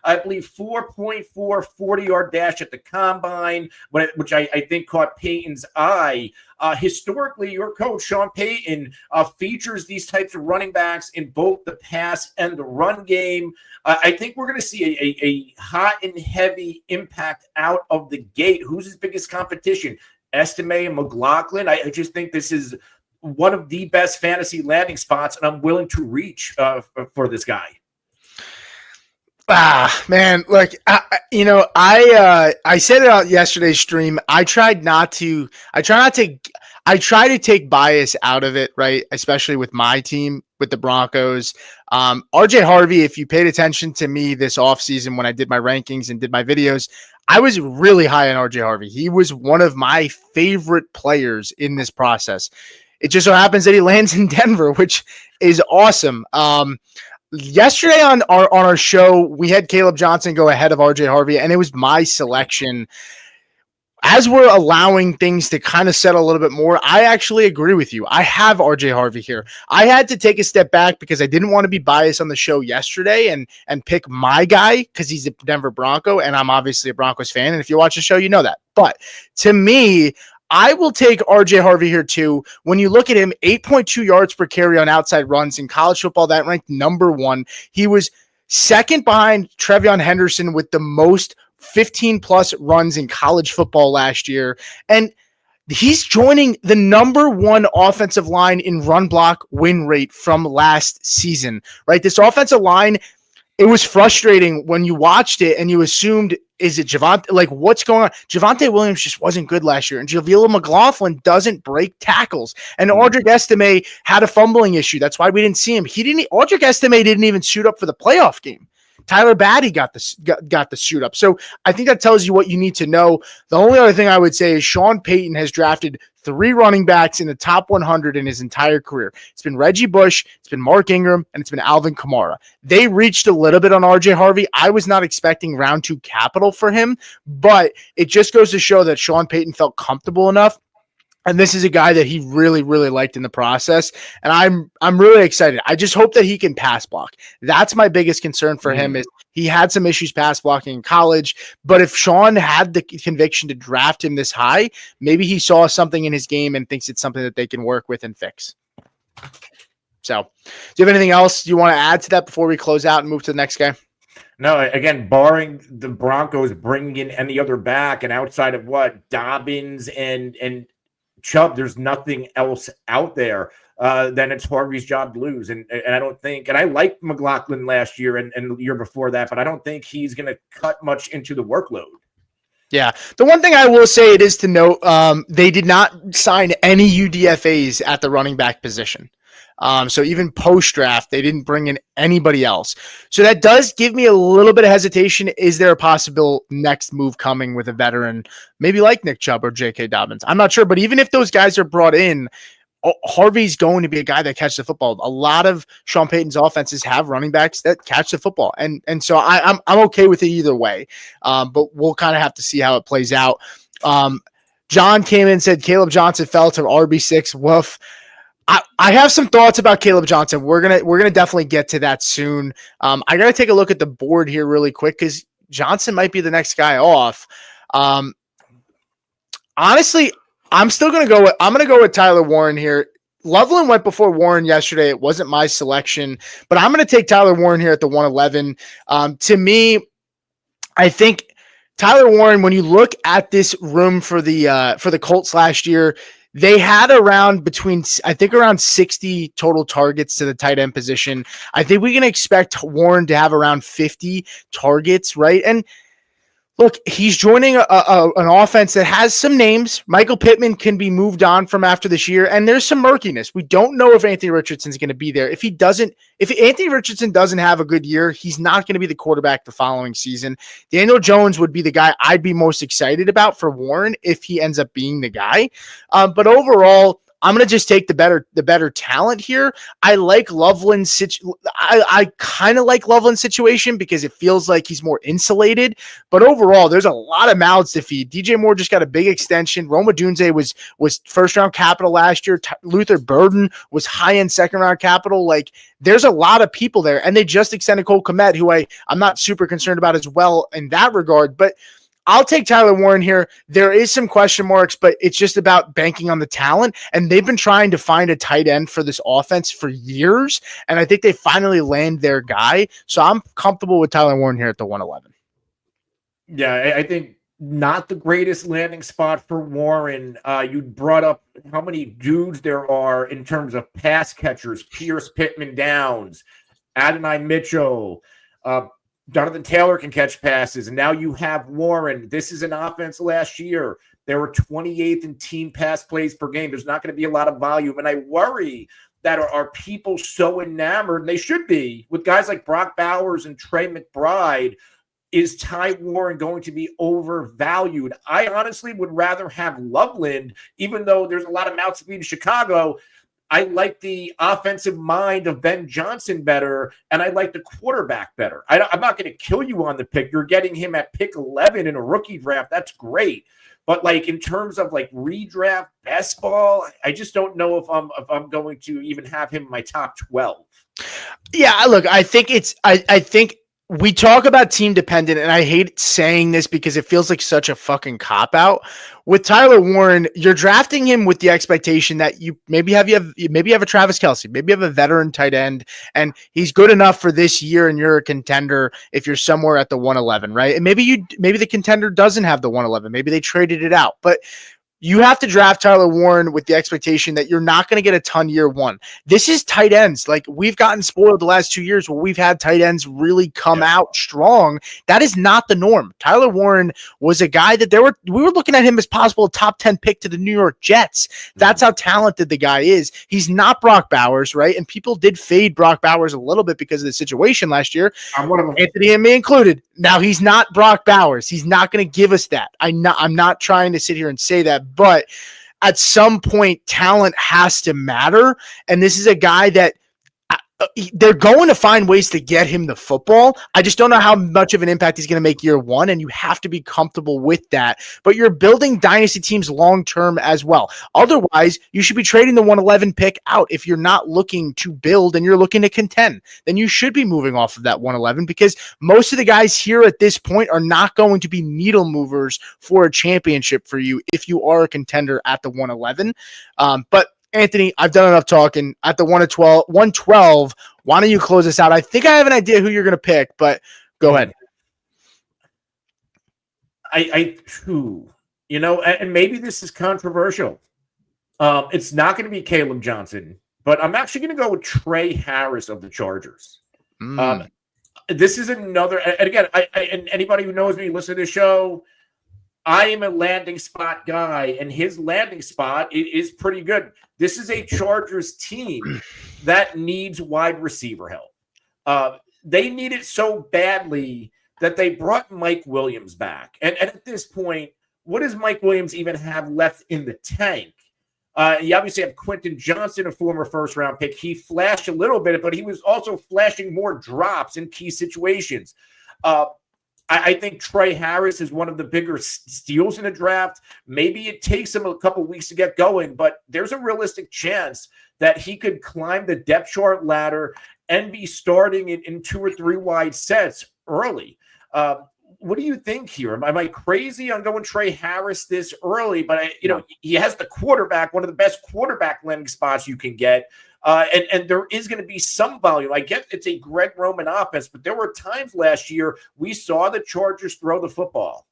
I believe 4.4 40-yard dash at the combine, which I think caught Peyton's eye. Historically, your coach, Sean Payton, features these types of running backs in both the pass and the run game. I think we're going to see a hot and heavy impact out of the gate. Who's his biggest competition? Estime and McLaughlin. I just think this is one of the best fantasy landing spots, and I'm willing to reach for this guy. Man, look, I said it on yesterday's stream. I try to take bias out of it, right? Especially with my team, with the Broncos. RJ Harvey, if you paid attention to me this offseason when I did my rankings and did my videos, I was really high on RJ Harvey. He was one of my favorite players in this process. It just so happens that he lands in Denver, which is awesome. Yesterday on our show, we had Caleb Johnson go ahead of RJ Harvey, and it was my selection. As we're allowing things to kind of settle a little bit more, I actually agree with you. I have RJ Harvey here. I had to take a step back because I didn't want to be biased on the show yesterday and pick my guy because he's a Denver Bronco, and I'm obviously a Broncos fan. And if you watch the show, you know that. But to me, I will take RJ Harvey here too. When you look at him, 8.2 yards per carry on outside runs in college football, that ranked number 1. He was second behind Trevion Henderson with the most 15-plus runs in college football last year. And he's joining the number 1 offensive line in run block win rate from last season, right? This offensive line, it was frustrating when you watched it and you assumed, is it Javonte? Like, what's going on? Javonte Williams just wasn't good last year, and Javila McLaughlin doesn't break tackles. And Audric Estime had a fumbling issue. That's why we didn't see him. Audric Estime didn't even suit up for the playoff game. Tyler Batty got the suit up. So I think that tells you what you need to know. The only other thing I would say is Sean Payton has drafted 3 running backs in the top 100 in his entire career. It's been Reggie Bush, it's been Mark Ingram, and it's been Alvin Kamara. They reached a little bit on RJ Harvey. I was not expecting round 2 capital for him, but it just goes to show that Sean Payton felt comfortable enough. And this is a guy that he really, really liked in the process. And I'm really excited. I just hope that he can pass block. That's my biggest concern for him is he had some issues pass blocking in college. But if Sean had the conviction to draft him this high, maybe he saw something in his game and thinks it's something that they can work with and fix. So do you have anything else you want to add to that before we close out and move to the next guy? No, again, barring the Broncos bringing in any other back and outside of what Dobbins and Chubb, there's nothing else out there. Then it's Harvey's job to lose. And I don't think, and I liked McLaughlin last year and the year before that, but I don't think he's going to cut much into the workload. Yeah. The one thing I will say it is to note, they did not sign any UDFAs at the running back position. So even post-draft, they didn't bring in anybody else. So that does give me a little bit of hesitation. Is there a possible next move coming with a veteran, maybe like Nick Chubb or J.K. Dobbins? I'm not sure, but even if those guys are brought in, Harvey's going to be a guy that catches the football. A lot of Sean Payton's offenses have running backs that catch the football. And so I'm okay with it either way. But we'll kind of have to see how it plays out. John came in and said Caleb Johnson fell to RB6. Woof. I have some thoughts about Caleb Johnson. We're gonna definitely get to that soon. I gotta take a look at the board here really quick because Johnson might be the next guy off. Honestly, I'm gonna go with Tyler Warren here. Loveland went before Warren yesterday. It wasn't my selection, but I'm gonna take Tyler Warren here at the 111. To me, I think Tyler Warren, when you look at this room for the Colts last year, they had around 60 total targets to the tight end position. I think we can expect Warren to have around 50 targets, right? And look, he's joining an offense that has some names. Michael Pittman can be moved on from after this year, and there's some murkiness. We don't know if Anthony Richardson's going to be there. If Anthony Richardson doesn't have a good year, he's not going to be the quarterback the following season. Daniel Jones would be the guy I'd be most excited about for Warren if he ends up being the guy. But overall, I'm going to just take the better talent here. I like Loveland's I kind of like Loveland's situation because it feels like he's more insulated. But overall, there's a lot of mouths to feed. DJ Moore just got a big extension. Rome Odunze was first round capital last year. Luther Burden was high end second round capital. Like there's a lot of people there, and they just extended Cole Kmet, who I'm not super concerned about as well in that regard, but. I'll take Tyler Warren here. There is some question marks, but it's just about banking on the talent. And they've been trying to find a tight end for this offense for years. And I think they finally land their guy. So I'm comfortable with Tyler Warren here at the 111. Yeah, I think not the greatest landing spot for Warren. You brought up how many dudes there are in terms of pass catchers: Pierce, Pittman, Downs, Adonai Mitchell, Jonathan Taylor can catch passes, and now you have Warren. This is an offense last year. They were 28th in team pass plays per game. There's not going to be a lot of volume, and I worry that are people so enamored, and they should be, with guys like Brock Bowers and Trey McBride. Is Ty Warren going to be overvalued? I honestly would rather have Loveland, even though there's a lot of mouths to feed in Chicago. I like the offensive mind of Ben Johnson better, and I like the quarterback better. I'm not going to kill you on the pick. You're getting him at pick 11 in a rookie draft. That's great. But like in terms of like redraft best ball, I just don't know if I'm going to even have him in my top 12. Yeah, look, I think we talk about team dependent, and I hate saying this because it feels like such a fucking cop out. With Tyler Warren, you're drafting him with the expectation that you maybe have a Travis Kelce, maybe you have a veteran tight end, and he's good enough for this year, and you're a contender if you're somewhere at the 111, right? And maybe the contender doesn't have the 111, maybe they traded it out, but you have to draft Tyler Warren with the expectation that you're not going to get a ton year one. This is tight ends. Like we've gotten spoiled the last 2 years where we've had tight ends really come out strong. That is not the norm. Tyler Warren was a guy that we were looking at him as possible top 10 pick to the New York Jets. That's how talented the guy is. He's not Brock Bowers, right? And people did fade Brock Bowers a little bit because of the situation last year. I'm one of them. Anthony and me included. Now he's not Brock Bowers. He's not going to give us that. I'm not trying to sit here and say that, but at some point, talent has to matter. And this is a guy that they're going to find ways to get him the football. I just don't know how much of an impact he's going to make year one, and you have to be comfortable with that. But you're building dynasty teams long-term as well. Otherwise, you should be trading the 111 pick out. If you're not looking to build and you're looking to contend, then you should be moving off of that 111, because most of the guys here at this point are not going to be needle movers for a championship for you if you are a contender at the 111. But Anthony, I've done enough talking. At the 112, why don't you close this out? I think I have an idea who you're going to pick, but go ahead. And maybe this is controversial. It's not going to be Caleb Johnson, but I'm actually going to go with Trey Harris of the Chargers. This is another, and again, and anybody who knows me, listen to the show, I am a landing spot guy, and his landing spot is pretty good. This is a Chargers team that needs wide receiver help. They need it so badly that they brought Mike Williams back. And at this point, what does Mike Williams even have left in the tank? You obviously have Quentin Johnson, a former first-round pick. He flashed a little bit, but he was also flashing more drops in key situations. I think Trey Harris is one of the bigger steals in the draft. Maybe it takes him a couple weeks to get going, but there's a realistic chance that he could climb the depth chart ladder and be starting in 2 or 3 wide sets early. What do you think here? Am I crazy on going Trey Harris this early? But he has the quarterback, one of the best quarterback landing spots you can get. And there is going to be some volume. I get it's a Greg Roman offense, but there were times last year we saw the Chargers throw the football.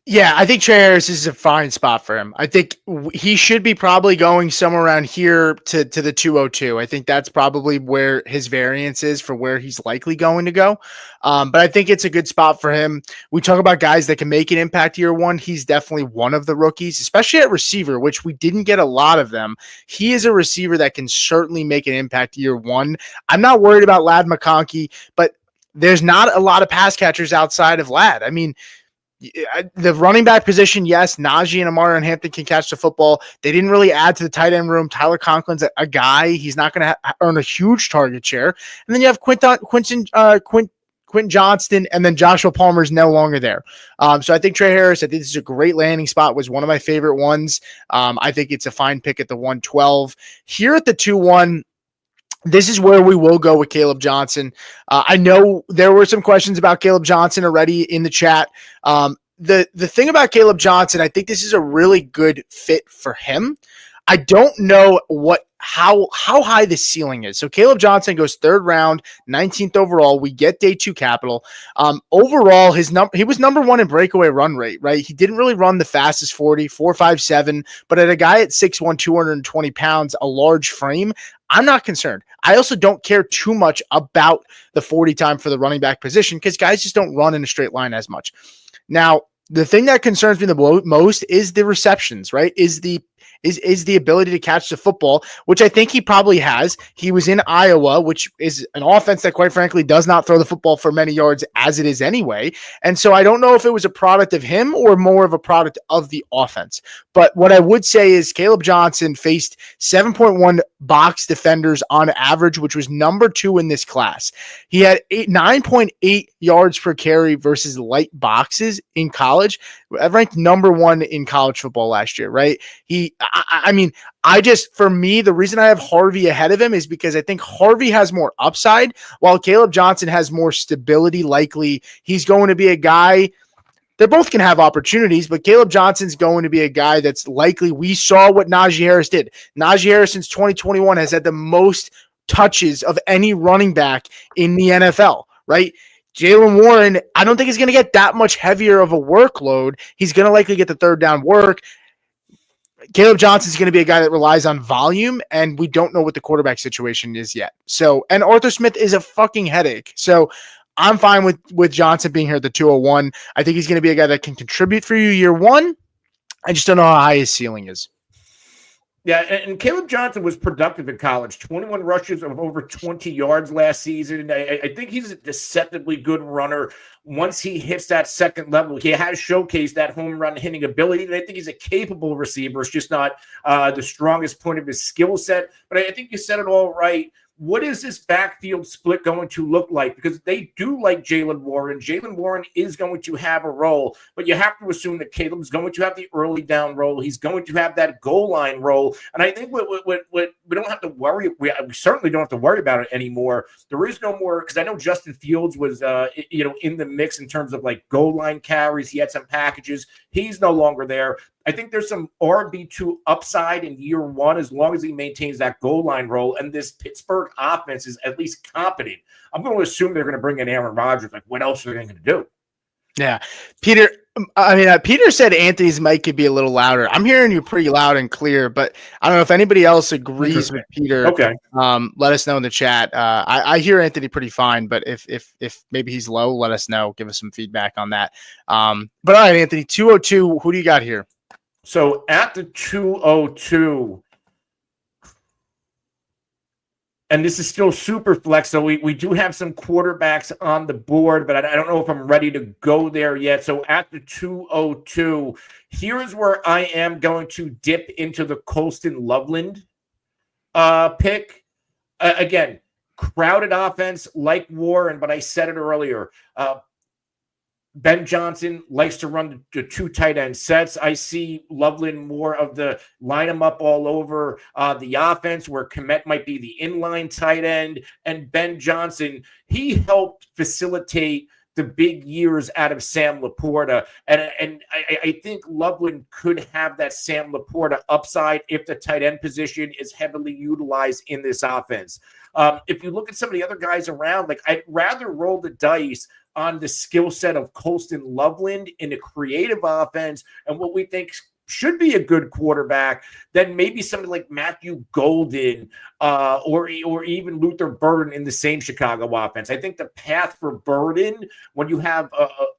Yeah, I think Trey Harris is a fine spot for him. I think he should be probably going somewhere around here to the 202. I think that's probably where his variance is for where he's likely going to go. But I think it's a good spot for him. We talk about guys that can make an impact year one. He's definitely one of the rookies, especially at receiver, which we didn't get a lot of them. He is a receiver that can certainly make an impact year one. I'm not worried about Ladd McConkey, but there's not a lot of pass catchers outside of Ladd. I mean, the running back position, yes, Najee and Amari Hampton can catch the football. They didn't really add to the tight end room. Tyler Conklin's a guy. He's not going to earn a huge target share. And then you have Quentin Johnston, and then Joshua Palmer is no longer there. So I think Trey Harris, I think this is a great landing spot, was one of my favorite ones. I think it's a fine pick at the 112. Here at the 2-1, this is where we will go with Caleb Johnson. I know there were some questions about Caleb Johnson already in the chat. The thing about Caleb Johnson, I think this is a really good fit for him. I don't know how high the ceiling is. So Caleb Johnson goes 3rd round, 19th overall. We get day 2 capital. Overall, he was number 1 in breakaway run rate, right? He didn't really run the fastest 40, 4.57, but at a guy at 6'1", 220 pounds, a large frame, I'm not concerned. I also don't care too much about the 40 time for the running back position because guys just don't run in a straight line as much. Now, the thing that concerns me the most is the receptions, right? Is the ability to catch the football, which I think he probably has. He was in Iowa, which is an offense that, quite frankly, does not throw the football for many yards as it is anyway. And so I don't know if it was a product of him or more of a product of the offense. But what I would say is Caleb Johnson faced 7.1 box defenders on average, which was number 2 in this class. He had 9.8 yards per carry versus light boxes in college, ranked number 1 in college football last year, right? For me, the reason I have Harvey ahead of him is because I think Harvey has more upside while Caleb Johnson has more stability. Likely he's going to be a guy. They both can have opportunities, but Caleb Johnson's going to be a guy that's likely. We saw what Najee Harris did. Najee Harris since 2021 has had the most touches of any running back in the NFL, right? Jaylen Warren, I don't think he's going to get that much heavier of a workload. He's going to likely get the 3rd down work. Caleb Johnson is going to be a guy that relies on volume, and we don't know what the quarterback situation is yet. So, and Arthur Smith is a fucking headache. So I'm fine with Johnson being here at the 201. I think he's going to be a guy that can contribute for you year one. I just don't know how high his ceiling is. Yeah, and Caleb Johnson was productive in college. 21 rushes of over 20 yards last season. I think he's a deceptively good runner. Once he hits that second level, he has showcased that home run hitting ability. And I think he's a capable receiver. It's just not the strongest point of his skill set. But I think you said it all right. What is this backfield split going to look like? Because they do like Jaylen Warren. Jaylen Warren is going to have a role, but you have to assume that Caleb's going to have the early down role. He's going to have that goal line role. And I think what we don't have to worry, we certainly don't have to worry about it anymore. There is no more, because I know Justin Fields was in the mix in terms of like goal line carries. He had some packages. He's no longer there. I think there's some RB2 upside in year one as long as he maintains that goal line role, and this Pittsburgh offense is at least competent. I'm going to assume they're going to bring in Aaron Rodgers. Like, what else are they going to do? Yeah. Peter said Anthony's mic could be a little louder. I'm hearing you pretty loud and clear, but I don't know if anybody else agrees with Peter. Okay. Let us know in the chat. I hear Anthony pretty fine, but if maybe he's low, let us know. Give us some feedback on that. But all right, Anthony, 202. Who do you got here? So at the 202, and this is still super flex, so we do have some quarterbacks on the board, but I don't know if I'm ready to go there yet. So at the 202, here's where I am going to dip into the Colston Loveland pick. Again, crowded offense like Warren, but I said it earlier. Ben Johnson likes to run the two tight end sets. I see Loveland more of the line them up all over the offense, where Kmet might be the inline tight end. And Ben Johnson, he helped facilitate the big years out of Sam Laporta. And I think Loveland could have that Sam Laporta upside if the tight end position is heavily utilized in this offense. If you look at some of the other guys around, like I'd rather roll the dice on the skill set of Colston Loveland in a creative offense and what we think should be a good quarterback than maybe somebody like Matthew Golden or even Luther Burden in the same Chicago offense. I think the path for Burden, when you have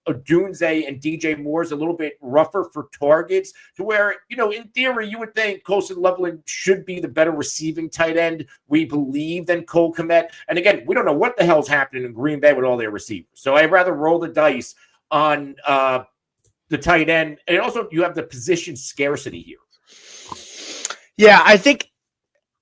a Dunze and DJ Moore, is a little bit rougher for targets, to where, in theory, you would think Colston Loveland should be the better receiving tight end, we believe, than Cole Kmet. And again, we don't know what the hell's happening in Green Bay with all their receivers. So I'd rather roll the dice on the tight end. And also, you have the position scarcity here. Yeah, I think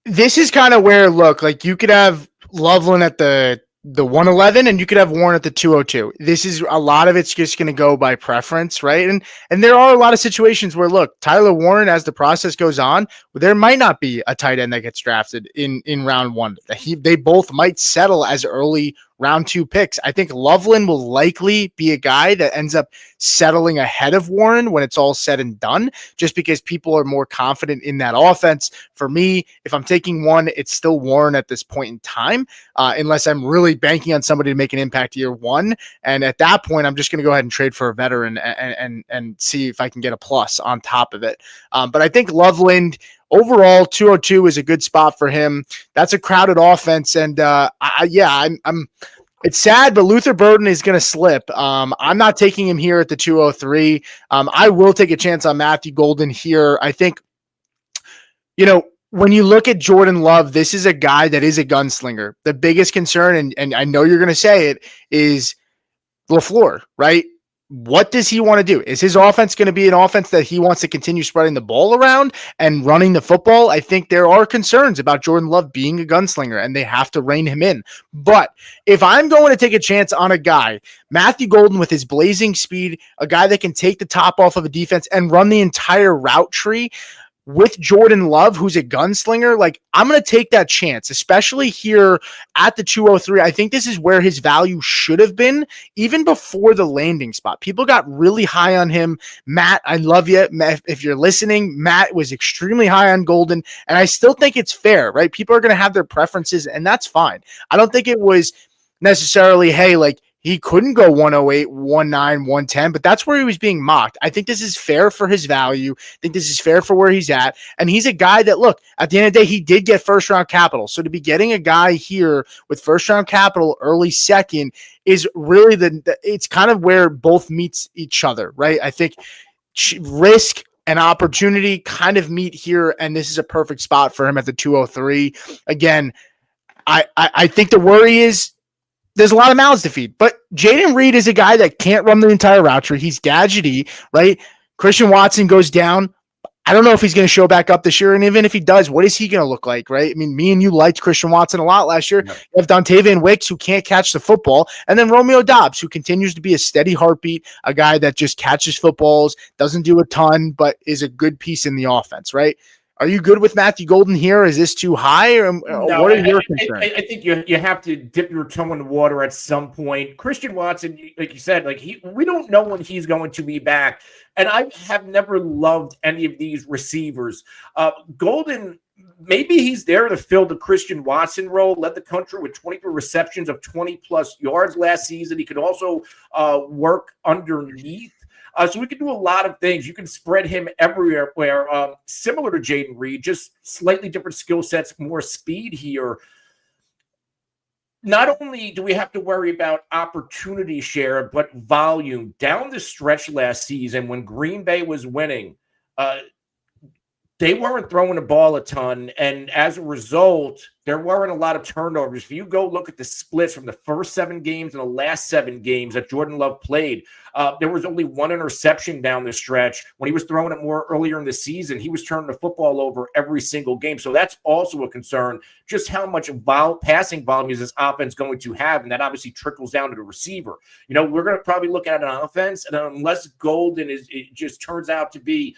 this is kind of where, look, like you could have Loveland at the 111 and you could have Warren at the 202. This is a lot of it's just going to go by preference, right? And there are a lot of situations where, look, Tyler Warren, as the process goes on, there might not be a tight end that gets drafted in round one. They both might settle as early round two picks. I think Loveland will likely be a guy that ends up settling ahead of Warren when it's all said and done, just because people are more confident in that offense. For me, if I'm taking one, it's still Warren at this point in time, unless I'm really banking on somebody to make an impact year one. And at that point, I'm just going to go ahead and trade for a veteran and see if I can get a plus on top of it. But I think Loveland, overall, 202 is a good spot for him. That's a crowded offense, and it's sad, but Luther Burden is going to slip. I'm not taking him here at the 203. I will take a chance on Matthew Golden here. I think, when you look at Jordan Love, this is a guy that is a gunslinger. The biggest concern, and I know you're going to say it, is LaFleur, right? What does he want to do? Is his offense going to be an offense that he wants to continue spreading the ball around and running the football? I think there are concerns about Jordan Love being a gunslinger, and they have to rein him in. But if I'm going to take a chance on a guy, Matthew Golden, with his blazing speed, a guy that can take the top off of a defense and run the entire route tree, with Jordan Love, who's a gunslinger, like, I'm going to take that chance, especially here at the 203. I think this is where his value should have been, even before the landing spot. People got really high on him. Matt, I love you. If you're listening, Matt was extremely high on Golden, and I still think it's fair, right? People are going to have their preferences, and that's fine. I don't think it was necessarily, hey, like, he couldn't go 108, 19, 110, but that's where he was being mocked. I think this is fair for his value. I think this is fair for where he's at. And he's a guy that, look, at the end of the day, he did get first-round capital. So to be getting a guy here with first-round capital early second is really it's kind of where both meets each other, right? I think risk an opportunity kind of meet here, and this is a perfect spot for him at the 203. Again, I think the worry is there's a lot of mouths to feed, but Jaden Reed is a guy that can't run the entire route tree. He's gadgety, right? Christian Watson goes down. I don't know if he's going to show back up this year, and even if he does, what is he going to look like, right? I mean, me and you liked Christian Watson a lot last year. You have Dontavian Wicks, who can't catch the football, and then Romeo Doubs, who continues to be a steady heartbeat, a guy that just catches footballs, doesn't do a ton, but is a good piece in the offense, right? Are you good with Matthew Golden here? Is this too high? Or no, what are your concerns? I think you have to dip your toe in the water at some point. Christian Watson, like you said, we don't know when he's going to be back. And I have never loved any of these receivers. Golden, maybe he's there to fill the Christian Watson role, led the country with 23 receptions of 20-plus yards last season. He could also work underneath. So we can do a lot of things. You can spread him everywhere, similar to Jaden Reed, just slightly different skill sets, more speed here. Not only do we have to worry about opportunity share, but volume. Down the stretch last season when Green Bay was winning, they weren't throwing the ball a ton, and as a result, there weren't a lot of turnovers. If you go look at the splits from the first 7 games and the last 7 games that Jordan Love played, there was only 1 interception down the stretch. When he was throwing it more earlier in the season, he was turning the football over every single game. So that's also a concern, just how much passing volume is this offense going to have, and that obviously trickles down to the receiver. We're going to probably look at an offense, and unless Golden it just turns out to be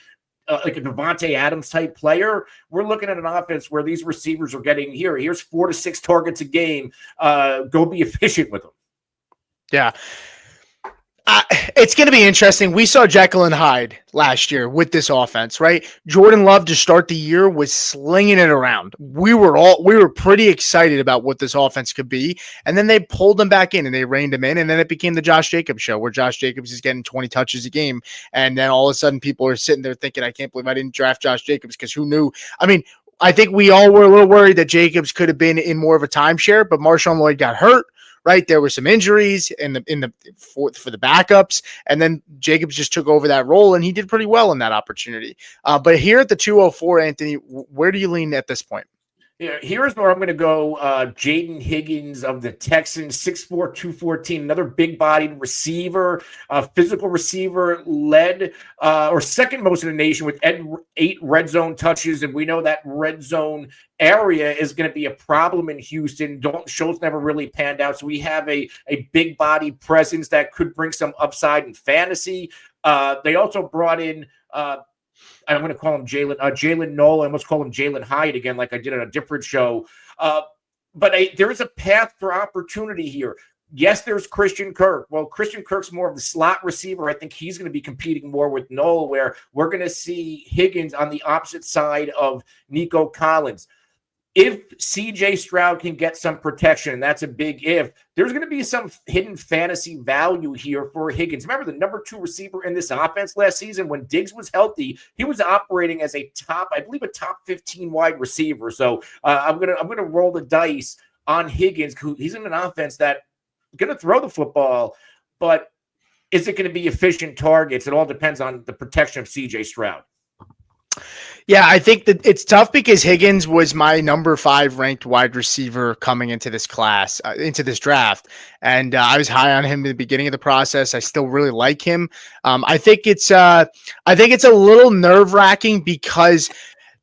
like a Devontae Adams type player, we're looking at an offense where these receivers are getting here's 4 to 6 targets a game. Go be efficient with them. Yeah. It's going to be interesting. We saw Jekyll and Hyde last year with this offense, right? Jordan Love to start the year was slinging it around. We were pretty excited about what this offense could be. And then they pulled him back in and they reined him in. And then it became the Josh Jacobs show where Josh Jacobs is getting 20 touches a game. And then all of a sudden people are sitting there thinking, I can't believe I didn't draft Josh Jacobs, because who knew? I mean, I think we all were a little worried that Jacobs could have been in more of a timeshare, but Marshawn Lloyd got hurt. Right, there were some injuries for the backups, and then Jacobs just took over that role, and he did pretty well in that opportunity. But here at the 204, Anthony, where do you lean at this point? Yeah, here's where I'm going to go. Jaden Higgins of the Texans, 6'4", 214, another big-bodied receiver, physical receiver, led or second most in the nation with 8 red zone touches, and we know that red zone area is going to be a problem in Houston. Dalton Schultz never really panned out, so we have a big-bodied presence that could bring some upside in fantasy. They also brought in I'm going to call him Jalen Noel. I almost call him Jalen Hyde again, like I did on a different show. But there is a path for opportunity here. Yes, there's Christian Kirk. Well, Christian Kirk's more of the slot receiver. I think he's going to be competing more with Noel, where we're going to see Higgins on the opposite side of Nico Collins. If CJ Stroud can get some protection, and that's a big if, there's going to be some hidden fantasy value here for Higgins. Remember, the number 2 receiver in this offense last season, when Diggs was healthy, he was operating as a top 15 wide receiver. So I'm gonna roll the dice on Higgins. He's in an offense that going to throw the football, but is it going to be efficient targets? It all depends on the protection of CJ Stroud. Yeah, I think that it's tough because Higgins was my number 5 ranked wide receiver coming into this class, into this draft. And I was high on him in the beginning of the process. I still really like him. I think it's a little nerve-wracking because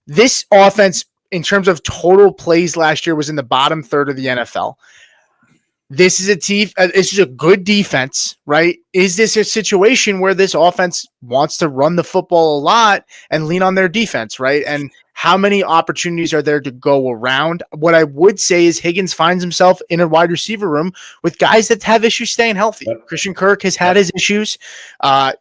this offense, in terms of total plays last year, was in the bottom third of the NFL. This is a good defense, right? Is this a situation where this offense wants to run the football a lot and lean on their defense, right? And how many opportunities are there to go around? What I would say is Higgins finds himself in a wide receiver room with guys that have issues staying healthy. Yep. Christian Kirk has had his issues.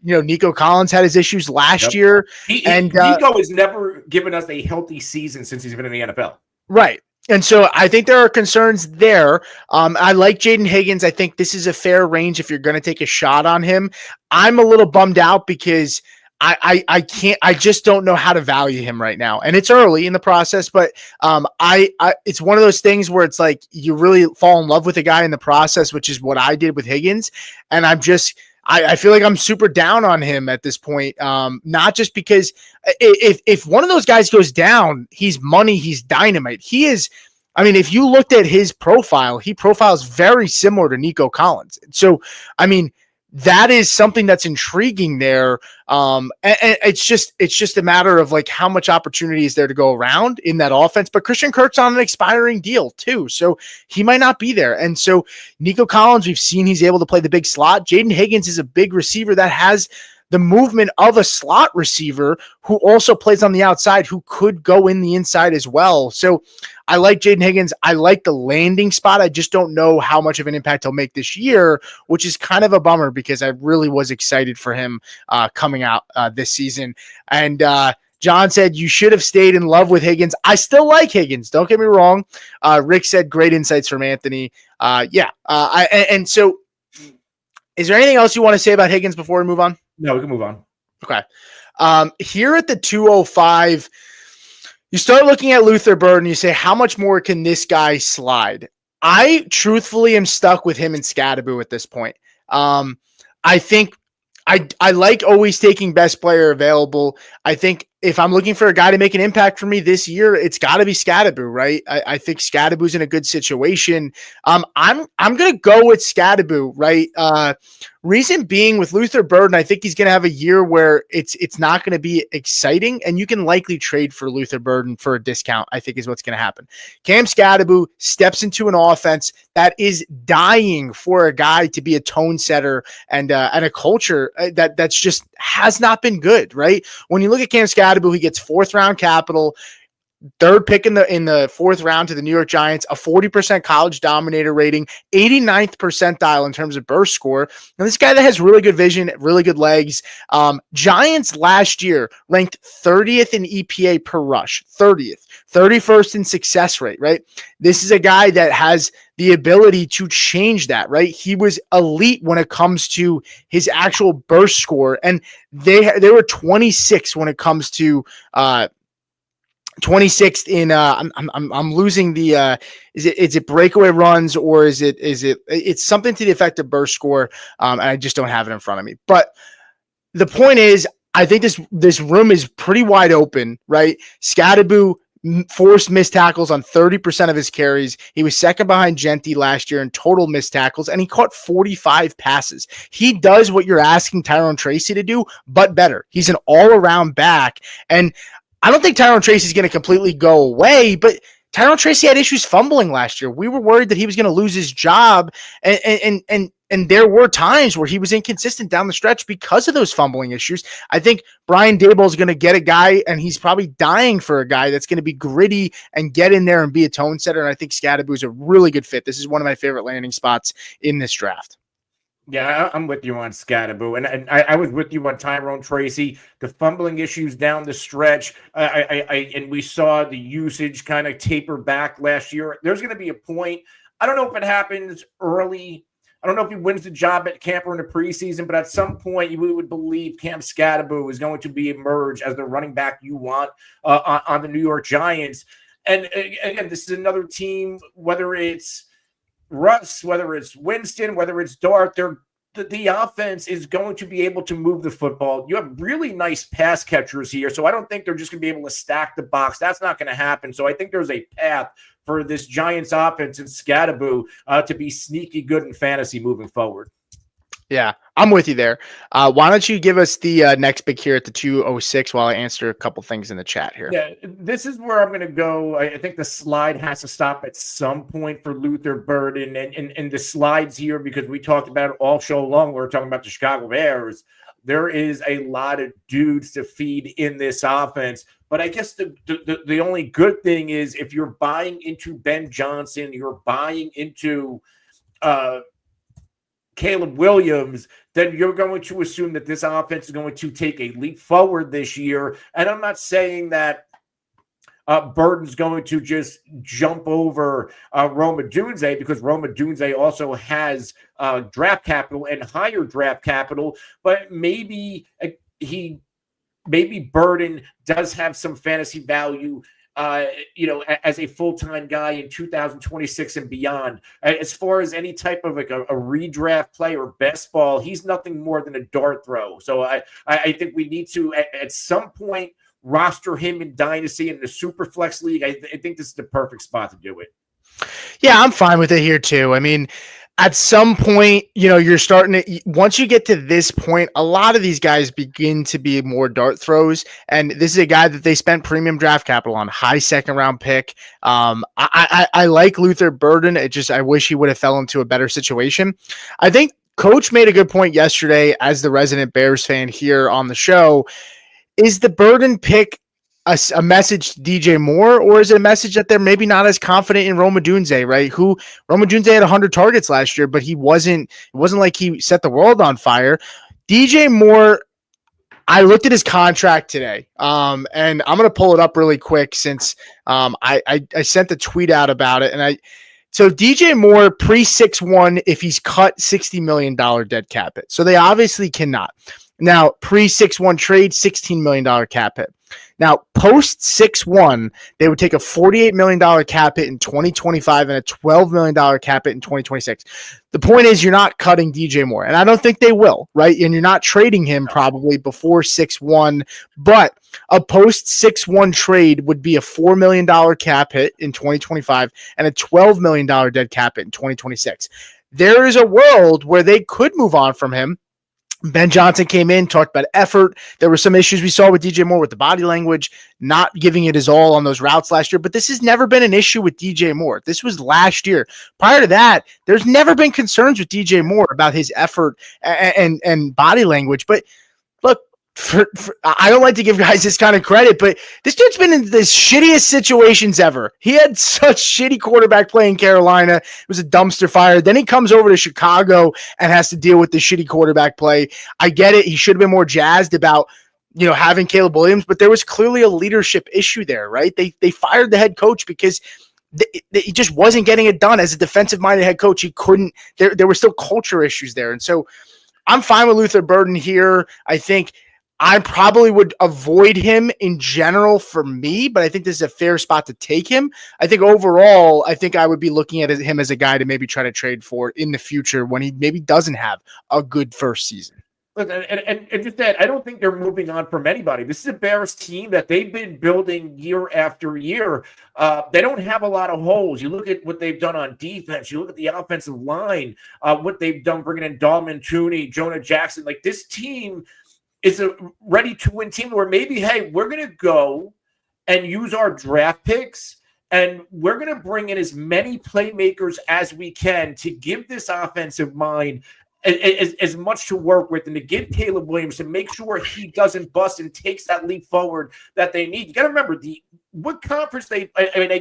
Nico Collins had his issues last year. Nico has never given us a healthy season since he's been in the NFL. Right. And so I think there are concerns there. I like Jaden Higgins. I think this is a fair range if you're going to take a shot on him. I'm a little bummed out because I just don't know how to value him right now. And it's early in the process, but it's one of those things where it's like you really fall in love with a guy in the process, which is what I did with Higgins. And I feel like I'm super down on him at this point. Not just because if one of those guys goes down, he's money, he's dynamite. He is. I mean, if you looked at his profile, he profiles very similar to Nico Collins. So, I mean, that is something that's intriguing there. And it's just a matter of like how much opportunity is there to go around in that offense. But Christian Kirk's on an expiring deal too, so he might not be there. And so Nico Collins, we've seen he's able to play the big slot. Jaden Higgins is a big receiver that has the movement of a slot receiver who also plays on the outside, who could go in the inside as well. So I like Jaden Higgins. I like the landing spot. I just don't know how much of an impact he'll make this year, which is kind of a bummer because I really was excited for him coming out this season. And John said, you should have stayed in love with Higgins. I still like Higgins. Don't get me wrong. Rick said, great insights from Anthony. And so is there anything else you want to say about Higgins before we move on? No, we can move on. Okay. Here at the 205, you start looking at Luther Bird and you say, how much more can this guy slide? I truthfully am stuck with him and Scadaboo at this point. I think I like always taking best player available. I think if I'm looking for a guy to make an impact for me this year, it's got to be Scadaboo, right? I think Scadaboo's in a good situation. I'm going to go with Scadaboo, right? Reason being with Luther Burden, I think he's going to have a year where it's not going to be exciting, and you can likely trade for Luther Burden for a discount, I think is what's going to happen. Cam Scadaboo steps into an offense that is dying for a guy to be a tone setter and a culture that's just has not been good, right? When you look at Cam Scadaboo, he gets 4th round capital, 3rd pick in the 4th round to the New York Giants, a 40% college dominator rating, 89th percentile in terms of burst score. Now, this guy that has really good vision, really good legs. Giants last year ranked 30th in EPA per rush, 30th, 31st in success rate, right? This is a guy that has the ability to change that, right? He was elite when it comes to his actual burst score, and they were 26 when it comes to 26th in I'm losing the is it breakaway runs, or is it's something to the effect of burst score, and I just don't have it in front of me. But the point is, I think this room is pretty wide open, right? Scadaboo forced missed tackles on 30% of his carries. He was second behind Genti last year in total missed tackles, and he caught 45 passes. He does what you're asking Tyrone Tracy to do, but better. He's an all-around back, and I don't think Tyrone Tracy is going to completely go away, but Tyrone Tracy had issues fumbling last year. We were worried that he was going to lose his job, and there were times where he was inconsistent down the stretch because of those fumbling issues. I think Brian Daboll is going to get a guy, and he's probably dying for a guy that's going to be gritty and get in there and be a tone setter, and I think Scadaboo is a really good fit. This is one of my favorite landing spots in this draft. Yeah, I'm with you on Scadaboo, and I was with you on Tyrone Tracy. The fumbling issues down the stretch, and we saw the usage kind of taper back last year. There's going to be a point. I don't know if it happens early. I don't know if he wins the job at camp or in the preseason, but at some point you would believe Cam Scadaboo is going to be emerged as the running back you want on the New York Giants. And again, this is another team, whether it's Russ, whether it's Winston, whether it's Dart, the offense is going to be able to move the football. You have really nice pass catchers here, so I don't think they're just going to be able to stack the box. That's not going to happen. So I think there's a path for this Giants offense and Scadaboo to be sneaky good in fantasy moving forward. Yeah, I'm with you there. Why don't you give us the next pick here at the 206 while I answer a couple things in the chat here? Yeah, this is where I'm going to go. I think the slide has to stop at some point for Luther Burden and the slides here, because we talked about it all show long. We're talking about the Chicago Bears. There is a lot of dudes to feed in this offense. But I guess the only good thing is if you're buying into Ben Johnson, you're buying into Caleb Williams, then you're going to assume that this offense is going to take a leap forward this year. And I'm not saying that Burden's going to just jump over Rome Odunze, because Rome Odunze also has draft capital and higher draft capital, but maybe Burden does have some fantasy value as a full-time guy in 2026 and beyond. As far as any type of like a redraft play or best ball, he's nothing more than a dart throw. So I think we need to at some point roster him in Dynasty in the SuperFlex League. I think this is the perfect spot to do it. Yeah, I'm fine with it here too. I mean, at some point, you're starting to, once you get to this point, a lot of these guys begin to be more dart throws. And this is a guy that they spent premium draft capital on, high second round pick. I like Luther Burden. I wish he would have fell into a better situation. I think Coach made a good point yesterday as the resident Bears fan here on the show. Is the Burden pick a message to DJ Moore, or is it a message that they're maybe not as confident in Rome Odunze, right? Rome Odunze had 100 targets last year, but it wasn't like he set the world on fire. DJ Moore, I looked at his contract today, and I'm going to pull it up really quick since I sent the tweet out about it. So DJ Moore pre-6-1, if he's cut $60 million dead cap hit. So they obviously cannot. Now, pre-6-1 trade, $16 million cap hit. Now, post 6-1, they would take a $48 million cap hit in 2025 and a $12 million cap hit in 2026. The point is you're not cutting DJ Moore, and I don't think they will, right? And you're not trading him probably before 6-1, but a post 6-1 trade would be a $4 million cap hit in 2025 and a $12 million dead cap hit in 2026. There is a world where they could move on from him. Ben Johnson came in, talked about effort. There were some issues we saw with DJ Moore with the body language, not giving it his all on those routes last year. But this has never been an issue with DJ Moore. This was last year. Prior to that, there's never been concerns with DJ Moore about his effort and body language. But look, I don't like to give guys this kind of credit, but this dude's been in the shittiest situations ever. He had such shitty quarterback play in Carolina. It was a dumpster fire. Then he comes over to Chicago and has to deal with the shitty quarterback play. I get it. He should have been more jazzed about, having Caleb Williams, but there was clearly a leadership issue there, right? They fired the head coach because he just wasn't getting it done as a defensive-minded head coach. He couldn't. There were still culture issues there. And so I'm fine with Luther Burden here. I think I probably would avoid him in general for me, but I think this is a fair spot to take him. I think overall, I would be looking at him as a guy to maybe try to trade for in the future when he maybe doesn't have a good first season. Look, and just that, I don't think they're moving on from anybody. This is a Bears team that they've been building year after year. They don't have a lot of holes. You look at what they've done on defense. You look at the offensive line, what they've done bringing in Dalman Tooney, Jonah Jackson. Like, this team is a ready-to-win team where maybe, hey, we're going to go and use our draft picks, and we're going to bring in as many playmakers as we can to give this offensive mind as much to work with, and to give Caleb Williams to make sure he doesn't bust and takes that leap forward that they need. You got to remember what conference I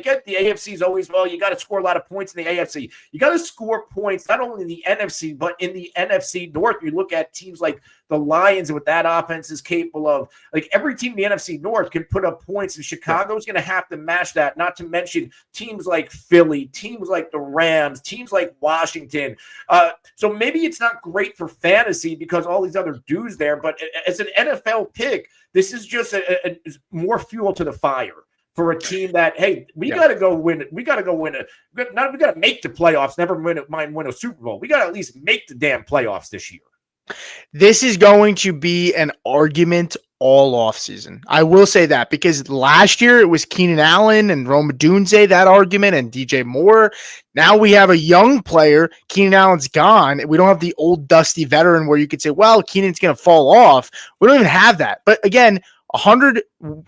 get the AFC is always, well, you got to score a lot of points in the AFC. You got to score points not only in the NFC, but in the NFC North. You look at teams like the Lions and what that offense is capable of. Like, every team in the NFC North can put up points, and Chicago's going to have to match that, not to mention teams like Philly, teams like the Rams, teams like Washington. So maybe it's not great for fantasy because all these other dudes there, but as an NFL pick, this is just a more fuel to the fire for a team that, hey, we got to go win it. We got to go win it. We got to make the playoffs, never mind win a Super Bowl. We got to at least make the damn playoffs this year. This is going to be an argument all offseason. I will say that, because last year it was Keenan Allen and Rome Odunze, that argument, and DJ Moore. Now we have a young player. Keenan Allen's gone. We don't have the old dusty veteran where you could say, well, Keenan's going to fall off. We don't even have that. But again, 100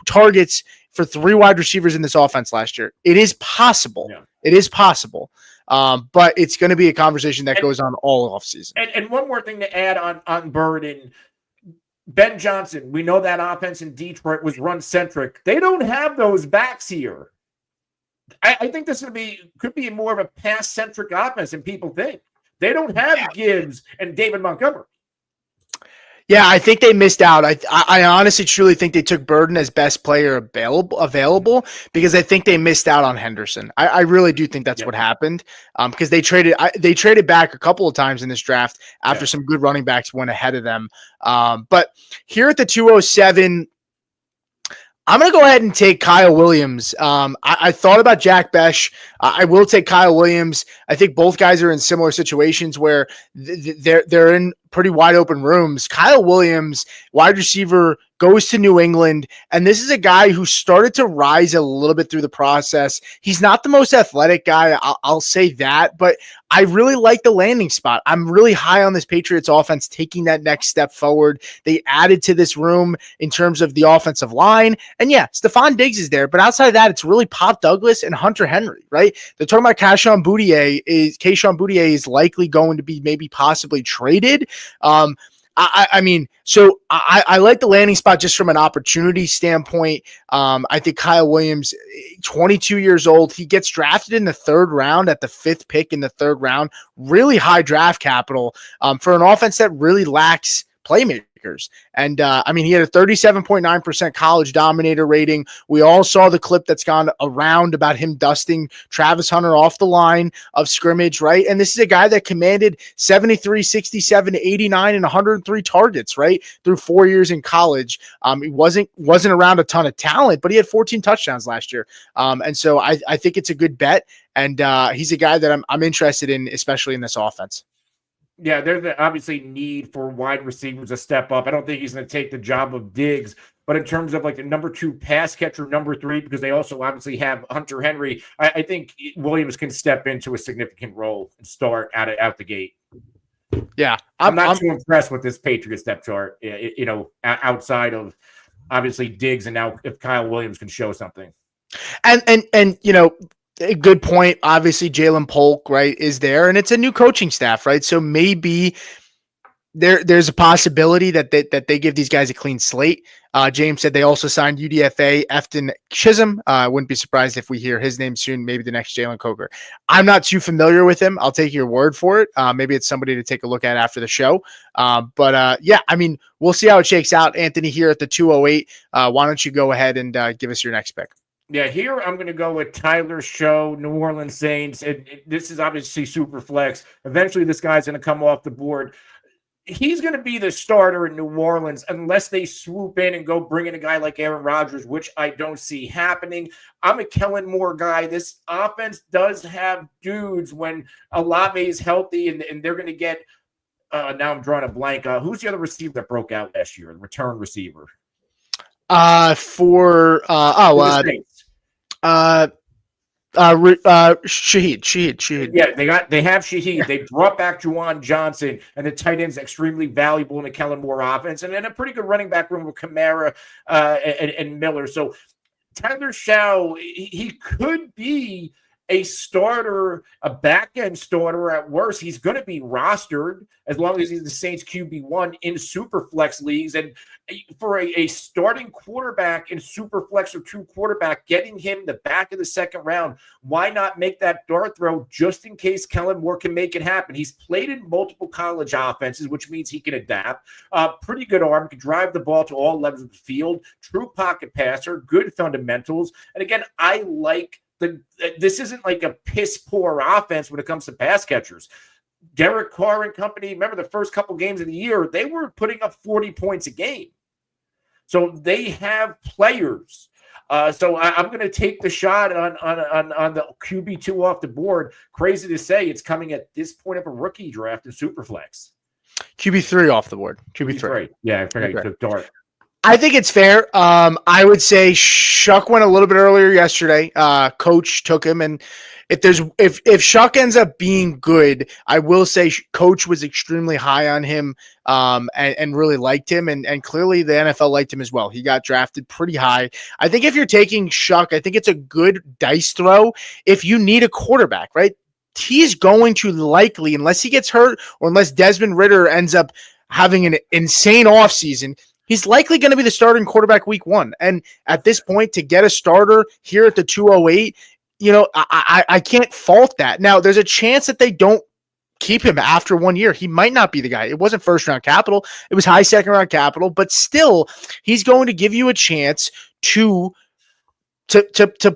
targets for 3 wide receivers in this offense last year. It is possible. Yeah. It is possible. But it's going to be a conversation that goes on all offseason. And one more thing to add on Burden. Ben Johnson, we know that offense in Detroit was run-centric. They don't have those backs here. I think this could be more of a pass-centric offense than people think. They don't have Gibbs and David Montgomery. Yeah, I think they missed out. I honestly, truly think they took Burden as best player available because I think they missed out on Henderson. I really do think that's what happened, because they traded back a couple of times in this draft after some good running backs went ahead of them. But here at the 207, I'm going to go ahead and take Kyle Williams. I thought about Jack Besh. I will take Kyle Williams. I think both guys are in similar situations where they're in pretty wide open rooms. Kyle Williams, wide receiver, goes to New England, and this is a guy who started to rise a little bit through the process. He's not the most athletic guy, I'll say that, but I really like the landing spot. I'm really high on this Patriots offense taking that next step forward. They added to this room in terms of the offensive line, and yeah, Stephon Diggs is there, but outside of that, it's really Pop Douglas and Hunter Henry, right? They're talking about Kayshon Boutte is likely going to be maybe possibly traded. I mean, so I like the landing spot just from an opportunity standpoint. I think Kyle Williams, 22 years old, he gets drafted in the third round at the 5th pick in the third round. Really high draft capital for an offense that really lacks playmakers. And I mean, he had a 37.9% college dominator rating. We all saw the clip that's gone around about him dusting Travis Hunter off the line of scrimmage, right? And this is a guy that commanded 73, 67, 89, and 103 targets, right? Through 4 years in college. He wasn't around a ton of talent, but he had 14 touchdowns last year. And so I think it's a good bet. And he's a guy that I'm interested in, especially in this offense. Yeah, there's obviously need for wide receivers to step up. I don't think he's going to take the job of Diggs, but in terms of like the number 2 pass catcher, number 3, because they also obviously have Hunter Henry, I think Williams can step into a significant role and start out the gate. Yeah, I'm not too impressed with this Patriots depth chart, outside of obviously Diggs, and now if Kyle Williams can show something. And a good point. Obviously, Jalen Polk, right, is there, and it's a new coaching staff, right? So maybe there's a possibility that they give these guys a clean slate. James said they also signed UDFA Efton Chisholm. I wouldn't be surprised if we hear his name soon, maybe the next Jalen Coker. I'm not too familiar with him. I'll take your word for it. Maybe it's somebody to take a look at after the show. But yeah, I mean, we'll see how it shakes out. Anthony here at the 208. Why don't you go ahead and give us your next pick? Yeah, here I'm going to go with Tyler Show, New Orleans Saints. This is obviously super flex. Eventually, this guy's going to come off the board. He's going to be the starter in New Orleans unless they swoop in and go bring in a guy like Aaron Rodgers, which I don't see happening. I'm a Kellen Moore guy. This offense does have dudes when Olave is healthy, and they're going to get now I'm drawing a blank. Who's the other receiver that broke out last year? The return receiver. Shaheed. Yeah, they have Shaheed. They brought back Juwan Johnson, and the tight end's extremely valuable in the Kellen Moore offense, and then a pretty good running back room with Kamara and Miller. So Tyler Shaw, he could be a starter, a back-end starter at worst. He's going to be rostered as long as he's the Saints QB1 in Superflex leagues. And for a starting quarterback in Superflex or 2 quarterback, getting him the back of the second round, why not make that dart throw just in case Kellen Moore can make it happen? He's played in multiple college offenses, which means he can adapt. Pretty good arm, can drive the ball to all levels of the field, true pocket passer, good fundamentals. And again, I like this isn't like a piss poor offense when it comes to pass catchers. Derek Carr and company, remember the first couple games of the year, they were putting up 40 points a game. So they have players. So I'm going to take the shot on the QB2 off the board. Crazy to say, it's coming at this point of a rookie draft in Superflex. QB3 off the board. QB3. Yeah, I forgot you took Dart. I think it's fair. I would say Shuck went a little bit earlier yesterday. Coach took him, and if Shuck ends up being good, I will say Coach was extremely high on him and really liked him, and clearly the NFL liked him as well. He got drafted pretty high. I think if you're taking Shuck, I think it's a good dice throw if you need a quarterback, right? He's going to likely, unless he gets hurt or unless Desmond Ridder ends up having an insane offseason, he's likely going to be the starting quarterback week 1. And at this point, to get a starter here at the 208, I can't fault that. Now, there's a chance that they don't keep him after 1 year. He might not be the guy. It wasn't first round capital. It was high second round capital, but still he's going to give you a chance to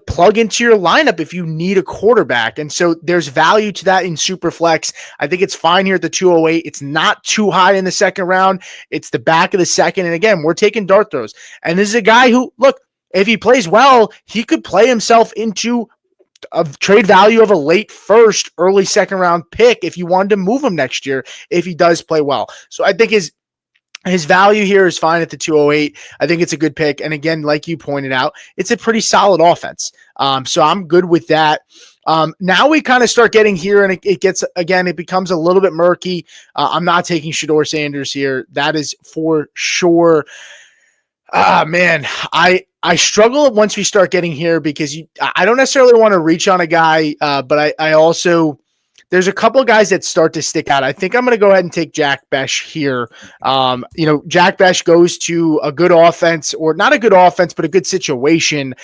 plug into your lineup if you need a quarterback. And so there's value to that in Superflex. I think it's fine here at the 208. It's not too high in the second round. It's the back of the second. And again, we're taking dart throws. And this is a guy who, look, if he plays well, he could play himself into a trade value of a late first, early second round pick if you wanted to move him next year if he does play well. So I think his value here is fine at the 208. I think it's a good pick. And again, like you pointed out, it's a pretty solid offense. So I'm good with that. Now we kind of start getting here, and it becomes a little bit murky. I'm not taking Shedeur Sanders here. That is for sure. Man, I struggle once we start getting here because I don't necessarily want to reach on a guy, but I also, there's a couple of guys that start to stick out. I think I'm going to go ahead and take Jack Besh here. Jack Besh goes to a good offense, or not a good offense, but a good situation.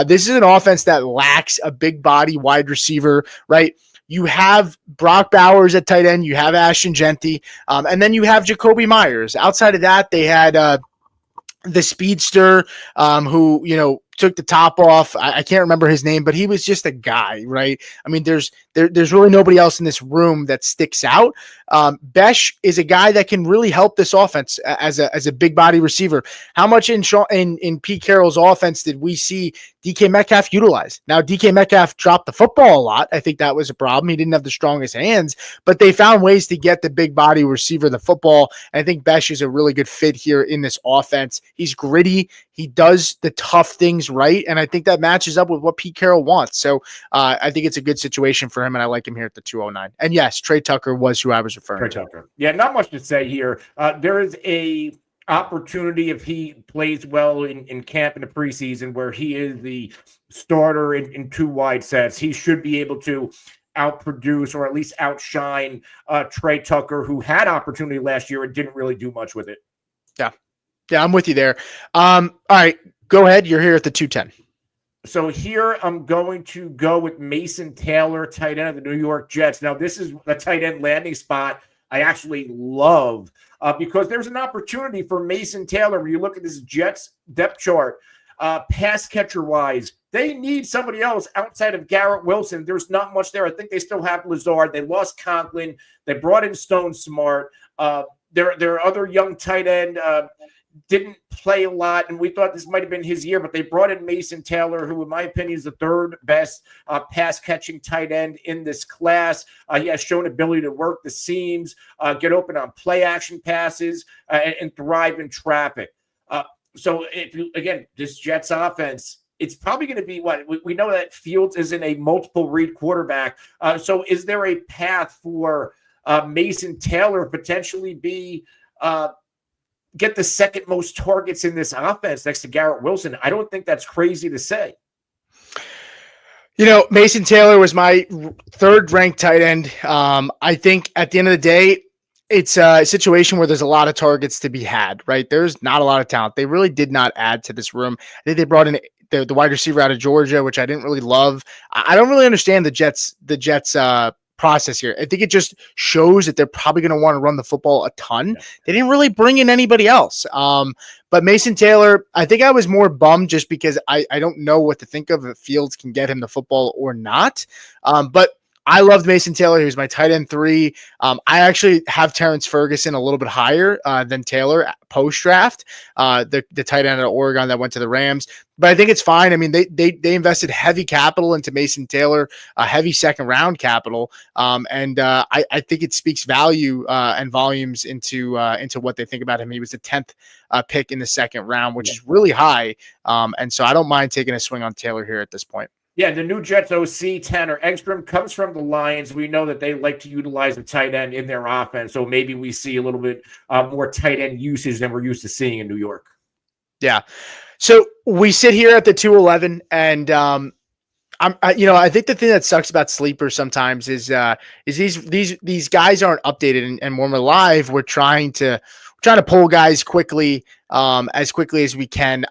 This is an offense that lacks a big body wide receiver, right? You have Brock Bowers at tight end. You have Ashton Genty. And then you have Jacoby Myers. Outside of that, they had the speedster who, took the top off. I can't remember his name, but he was just a guy, right? I mean, there's really nobody else in this room that sticks out. Besh is a guy that can really help this offense as a big body receiver. How much in Pete Carroll's offense did we see DK Metcalf utilized? Now, DK Metcalf dropped the football a lot. I think that was a problem. He didn't have the strongest hands, but they found ways to get the big body receiver the football. And I think Besh is a really good fit here in this offense. He's gritty. He does the tough things right, and I think that matches up with what Pete Carroll wants. So I think it's a good situation for him, and I like him here at the 209. And yes, Trey Tucker was who I was referring to. Tucker. Yeah, not much to say here. There is a opportunity if he plays well in camp in the preseason where he is the starter in two wide sets. He should be able to outproduce or at least outshine Trey Tucker, who had opportunity last year and didn't really do much with it. Yeah, I'm with you there. All right, go ahead. You're here at the 210. So here I'm going to go with Mason Taylor, tight end of the New York Jets. Now, this is a tight end landing spot I actually love because there's an opportunity for Mason Taylor. When you look at this Jets depth chart, pass catcher-wise, they need somebody else outside of Garrett Wilson. There's not much there. I think they still have Lazard. They lost Conklin. They brought in Stone Smart. Their other young tight end didn't play a lot, and we thought this might have been his year, but they brought in Mason Taylor, who in my opinion is the third best pass-catching tight end in this class. He has shown ability to work the seams, get open on play-action passes, and thrive in traffic. So, this Jets offense, it's probably going to be what we know that Fields isn't a multiple read quarterback. So is there a path for Mason Taylor potentially be get the second most targets in this offense next to Garrett Wilson? I don't think that's crazy to say. Mason Taylor was my third ranked tight end. I think at the end of the day, it's a situation where there's a lot of targets to be had, right? There's not a lot of talent. They really did not add to this room. I think they brought in the wide receiver out of Georgia, which I didn't really love. I don't really understand the Jets process here. I think it just shows that they're probably going to want to run the football a ton. Yeah. They didn't really bring in anybody else. But Mason Taylor, I think I was more bummed just because I don't know what to think of if Fields can get him the football or not. But I loved Mason Taylor. He was my tight end 3. I actually have Terrence Ferguson a little bit higher than Taylor post-draft, the tight end out of Oregon that went to the Rams. But I think it's fine. I mean, they invested heavy capital into Mason Taylor, a heavy second-round capital, and I think it speaks value and volumes into what they think about him. He was the 10th pick in the second round, which is really high, and so I don't mind taking a swing on Taylor here at this point. Yeah, the new Jets OC, Tanner Ekstrom, comes from the Lions. We know that they like to utilize a tight end in their offense, so maybe we see a little bit more tight end usage than we're used to seeing in New York. Yeah. So we sit here at the 211, and I think the thing that sucks about sleepers sometimes is these guys aren't updated, and when we're live, we're trying to pull guys quickly, as quickly as we can.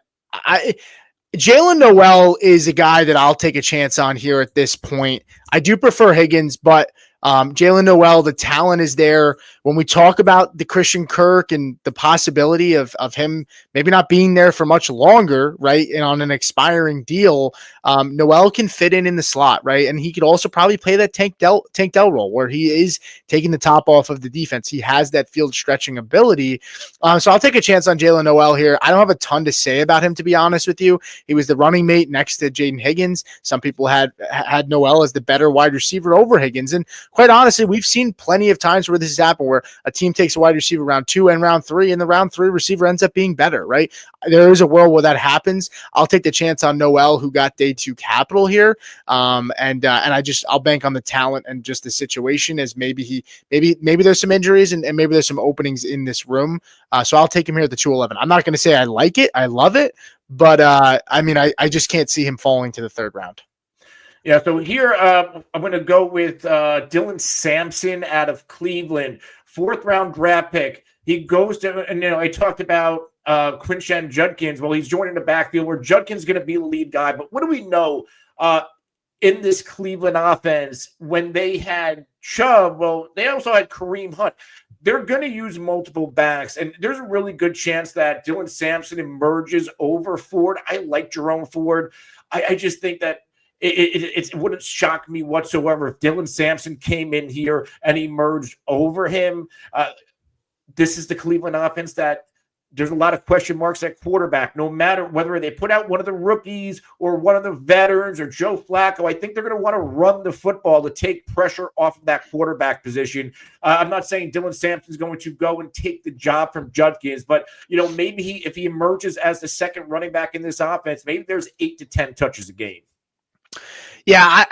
Jalen Noel is a guy that I'll take a chance on here at this point. I do prefer Higgins, but Jalen Noel, the talent is there. when we talk about the Christian Kirk and the possibility of him maybe not being there for much longer, right, and on an expiring deal, Noel can fit in the slot, right, and he could also probably play that Tank Dell role where he is taking the top off of the defense. He has that field stretching ability, so I'll take a chance on Jalen Noel here. I don't have a ton to say about him, to be honest with you. He was the running mate next to Jaden Higgins. Some people had Noel as the better wide receiver over Higgins, and quite honestly, we've seen plenty of times where this has happened, where a team takes a wide receiver round 2 and round 3, and the round 3 receiver ends up being better, right? There is a world where that happens. I'll take the chance on Noel, who got day 2 capital here, and I'll bank on the talent and just the situation as maybe there's some injuries and maybe there's some openings in this room. So I'll take him here at the 211. I'm not going to say I like it, I love it, but I just can't see him falling to the 3rd round. Yeah, so here I'm going to go with Dylan Sampson out of Cleveland, 4th round draft pick. He goes to, and I talked about Quinshon Judkins. Well, he's joining the backfield where Judkins is going to be the lead guy. But what do we know in this Cleveland offense when they had Chubb? Well, they also had Kareem Hunt. They're going to use multiple backs, and there's a really good chance that Dylan Sampson emerges over Ford. I like Jerome Ford. I just think that it wouldn't shock me whatsoever if Dylan Sampson came in here and emerged over him. This is the Cleveland offense that there's a lot of question marks at quarterback, no matter whether they put out one of the rookies or one of the veterans or Joe Flacco. I think they're going to want to run the football to take pressure off of that quarterback position. I'm not saying Dylan Sampson's going to go and take the job from Judkins, but maybe if he emerges as the second running back in this offense, maybe there's 8 to 10 touches a game. Yeah,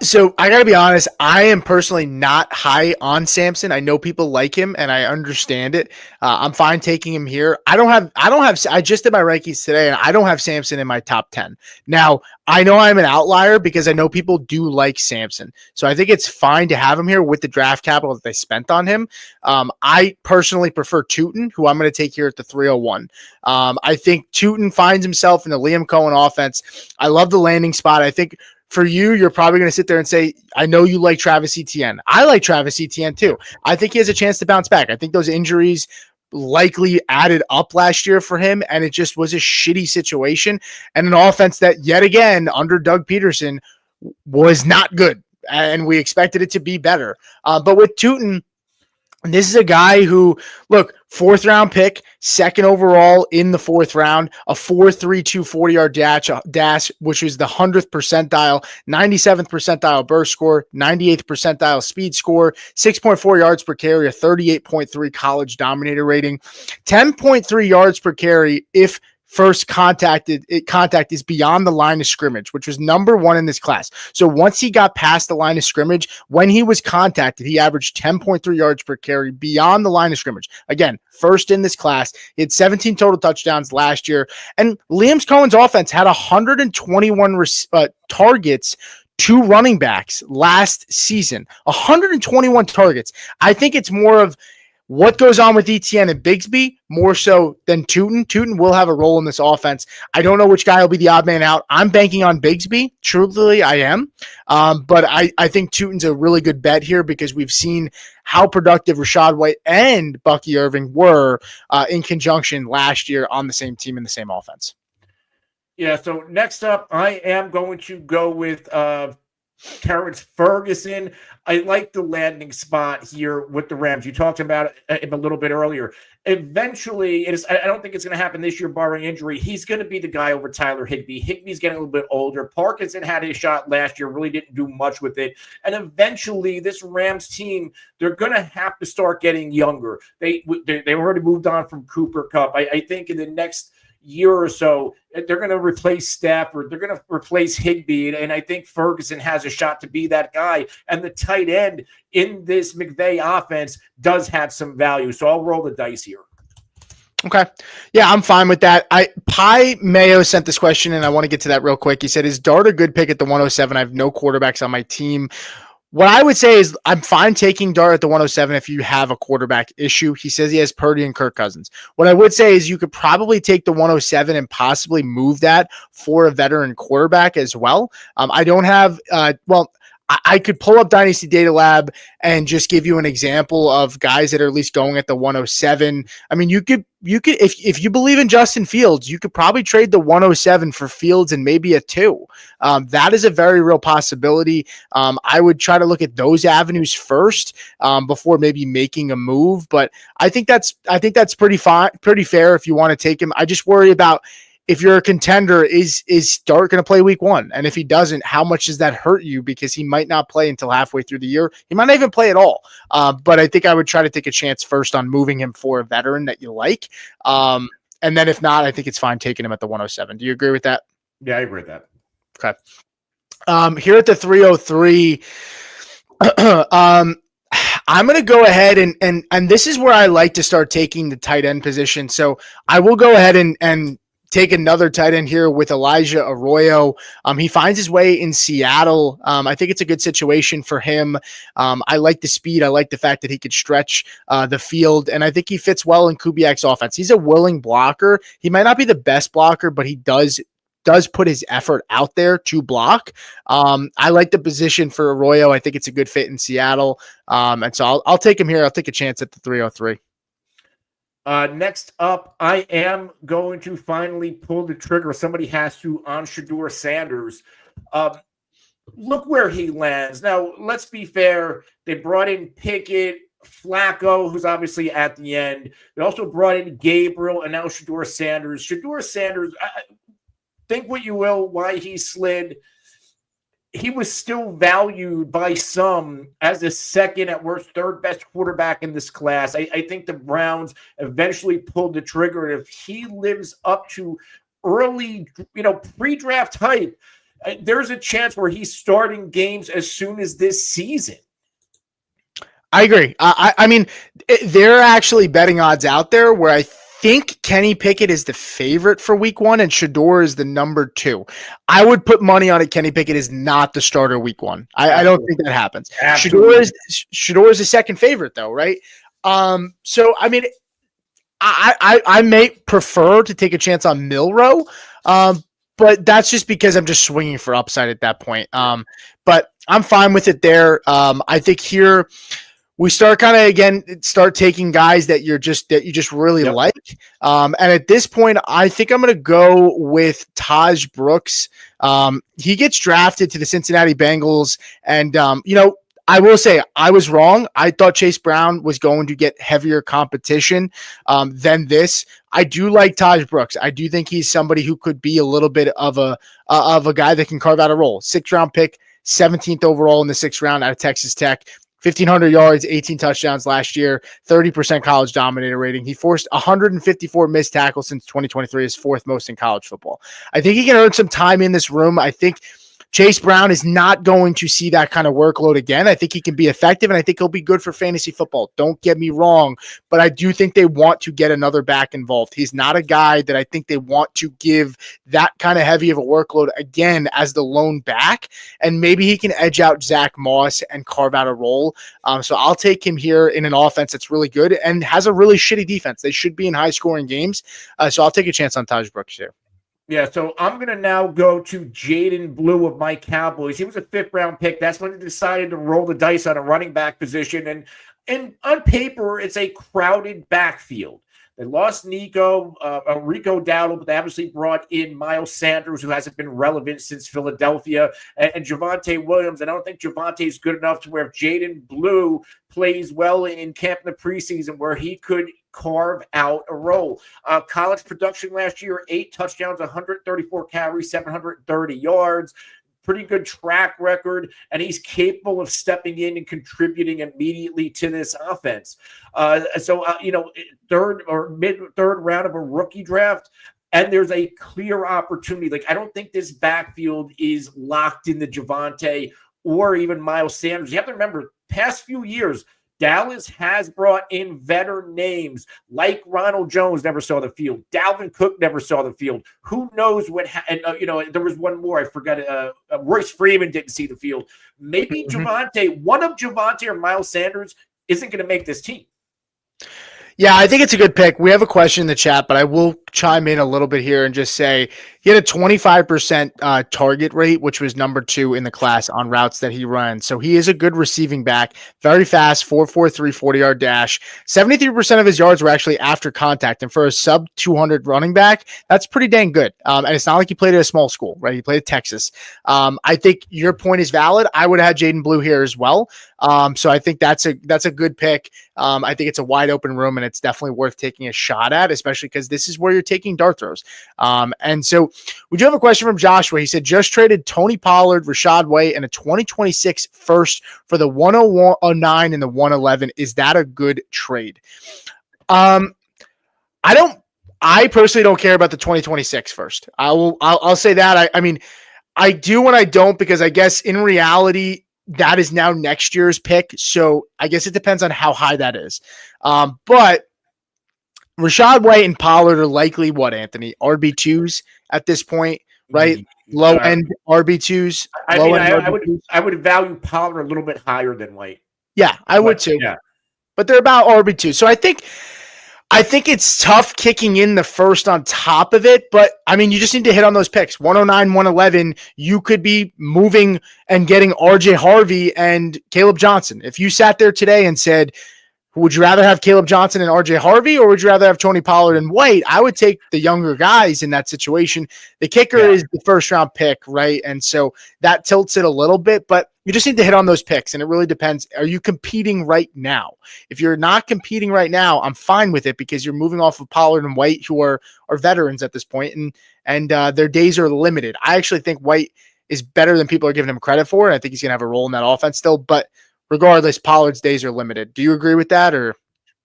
so I gotta be honest. I am personally not high on Sampson. I know people like him, and I understand it. I'm fine taking him here. I just did my rankings today, and I don't have Sampson in my top 10. Now, I know I'm an outlier because I know people do like Sampson, so I think it's fine to have him here with the draft capital that they spent on him. I personally prefer Tootin, who I'm going to take here at the 301. I think Tootin finds himself in the Liam Cohen offense. I love the landing spot. I think for you, you're probably going to sit there and say, I know you like Travis Etienne. I like Travis Etienne too. I think he has a chance to bounce back. I think those injuries likely added up last year for him, and it just was a shitty situation and an offense that, yet again, under Doug Peterson, was not good, and we expected it to be better. But with Tootin, this is a guy who, look, 4th round pick, 2nd overall in the 4th round, a 4.32 40-yard dash, which is the 100th percentile, 97th percentile burst score, 98th percentile speed score, 6.4 yards per carry, a 38.3 college dominator rating, 10.3 yards per carry if first contact is beyond the line of scrimmage, which was number 1 in this class. So once he got past the line of scrimmage, when he was contacted, he averaged 10.3 yards per carry beyond the line of scrimmage. Again, first in this class. He had 17 total touchdowns last year. And Liam Cohen's offense had 121 targets to running backs last season. 121 targets. I think it's more of what goes on with Etienne and Bigsby more so than Tootin. Tootin will have a role in this offense. I don't know which guy will be the odd man out. I'm banking on Bigsby. Truthfully, I am. But I think Tootin's a really good bet here because we've seen how productive Rachaad White and Bucky Irving were in conjunction last year on the same team in the same offense. Yeah, so next up, I am going to go with Terrence Ferguson. I like the landing spot here with the Rams. You talked about it a little bit earlier. Eventually, I don't think it's going to happen this year, barring injury. He's going to be the guy over Tyler Higbee. Higbee's getting a little bit older. Parkinson had his shot last year, really didn't do much with it. And eventually, this Rams team, they're going to have to start getting younger. They already moved on from Cooper Kupp. I think in the next year or so, they're going to replace Stafford. They're going to replace Higbee. And I think Ferguson has a shot to be that guy. And the tight end in this McVay offense does have some value. So I'll roll the dice here. Okay. Yeah, I'm fine with that. Pi Mayo sent this question, and I want to get to that real quick. He said, is Dart a good pick at the 107? I have no quarterbacks on my team. What I would say is I'm fine taking Dart at the 107 if you have a quarterback issue. He says he has Purdy and Kirk Cousins. What I would say is you could probably take the 107 and possibly move that for a veteran quarterback as well. I don't have I could pull up Dynasty Data Lab and just give you an example of guys that are at least going at the 107. I mean, you could if you believe in Justin Fields, you could probably trade the 107 for Fields and maybe a 2. That is a very real possibility. I would try to look at those avenues first before maybe making a move. But I think that's pretty fair if you want to take him. I just worry about, if you're a contender, is Dart going to play week 1? And if he doesn't, how much does that hurt you? Because he might not play until halfway through the year. He might not even play at all. But I think I would try to take a chance first on moving him for a veteran that you like. And then if not, I think it's fine taking him at the 107. Do you agree with that? Yeah, I agree with that. Okay. Here at the 303, I'm going to go ahead and this is where I like to start taking the tight end position. So I will go ahead and take another tight end here with Elijah Arroyo. He finds his way in Seattle. I think it's a good situation for him. I like the speed. I like the fact that he could stretch the field, and I think he fits well in Kubiak's offense. He's a willing blocker. He might not be the best blocker, but he does put his effort out there to block. I like the position for Arroyo. I think it's a good fit in Seattle. And so I'll take him here. I'll take a chance at the 303. Next up, I am going to finally pull the trigger. Somebody has to on Shedeur Sanders. Look where he lands. Now, let's be fair. They brought in Pickett, Flacco, who's obviously at the end. They also brought in Gabriel and now Shedeur Sanders. Shedeur Sanders, think what you will why he slid. He was still valued by some as the second, at worst, third best quarterback in this class. I think the Browns eventually pulled the trigger. And if he lives up to early, pre-draft hype, there's a chance where he's starting games as soon as this season. I agree. I mean, there are actually betting odds out there where I think Kenny Pickett is the favorite for week 1 and Shedeur is the number 2. I would put money on it. Kenny Pickett is not the starter week 1. I don't think that happens. Shedeur is the second favorite though, right? So I mean, I may prefer to take a chance on Milroe, but that's just because I'm just swinging for upside at that point. But I'm fine with it there. I think here we start taking guys that you just really like. And at this point, I think I'm going to go with Taj Brooks. He gets drafted to the Cincinnati Bengals. And, I will say I was wrong. I thought Chase Brown was going to get heavier competition than this. I do like Taj Brooks. I do think he's somebody who could be a little bit of a guy that can carve out a role. 6th round pick, 17th overall in the 6th round out of Texas Tech. 1,500 yards, 18 touchdowns last year, 30% college dominator rating. He forced 154 missed tackles since 2023, his 4th most in college football. I think he can earn some time in this room. I think Chase Brown is not going to see that kind of workload again. I think he can be effective, and I think he'll be good for fantasy football. Don't get me wrong, but I do think they want to get another back involved. He's not a guy that I think they want to give that kind of heavy of a workload again as the lone back, and maybe he can edge out Zach Moss and carve out a role. So I'll take him here in an offense that's really good and has a really shitty defense. They should be in high-scoring games, so I'll take a chance on Taj Brooks here. Yeah, so I'm going to now go to Jaden Blue of my Cowboys. He was a 5th round pick. That's when they decided to roll the dice on a running back position. And on paper, it's a crowded backfield. They lost Rico Dowdle, but they obviously brought in Miles Sanders, who hasn't been relevant since Philadelphia, and Javonte Williams. And I don't think Javonte is good enough to where if Jaden Blue plays well in camp in the preseason where he could carve out a role. College production last year, 8 touchdowns, 134 carries, 730 yards. Pretty good track record, and he's capable of stepping in and contributing immediately to this offense. Third or mid-third round of a rookie draft, and there's a clear opportunity. Like, I don't think this backfield is locked in the Javonte or even Miles Sanders. You have to remember, past few years, Dallas has brought in veteran names like Ronald Jones never saw the field. Dalvin Cook never saw the field. Who knows what there was one more. I forgot. Royce Freeman didn't see the field. Maybe one of Javonte or Miles Sanders isn't going to make this team. Yeah, I think it's a good pick. We have a question in the chat, but I will chime in a little bit here and just say he had a 25% target rate, which was number 2 in the class on routes that he runs. So he is a good receiving back, very fast, 4.43 40-yard dash. 73% of his yards were actually after contact. And for a sub 200 running back, that's pretty dang good. And it's not like he played at a small school, right? He played at Texas. I think your point is valid. I would have had Jaden Blue here as well. So I think that's a good pick. I think it's a wide open room, and it's definitely worth taking a shot at, especially because this is where you're taking dart throws. And so we do have a question from Joshua. He said, just traded Tony Pollard, Rashad White, and a 2026 first for the 109 and the 111. Is that a good trade? I personally don't care about the 2026 first. I'll say that. I mean, I do and I don't, because I guess in reality, that is now next year's pick. So I guess it depends on how high that is. But Rashad White and Pollard are likely what, Anthony? RB2s at this point, right? Low end RB2s. I would value Pollard a little bit higher than White. Yeah, I would too. Yeah. But they're about RB2. So I think it's tough kicking in the first on top of it, but I mean, you just need to hit on those picks. 109, 111, you could be moving and getting RJ Harvey and Caleb Johnson. If you sat there today and said, would you rather have Caleb Johnson and RJ Harvey, or would you rather have Tony Pollard and White? I would take the younger guys in that situation. The kicker is the first round pick, right? And so that tilts it a little bit, but you just need to hit on those picks. And it really depends. Are you competing right now? If you're not competing right now, I'm fine with it, because you're moving off of Pollard and White, who are veterans at this point, and their days are limited. I actually think White is better than people are giving him credit for, and I think he's going to have a role in that offense still, but regardless, Pollard's days are limited. Do you agree with that? Or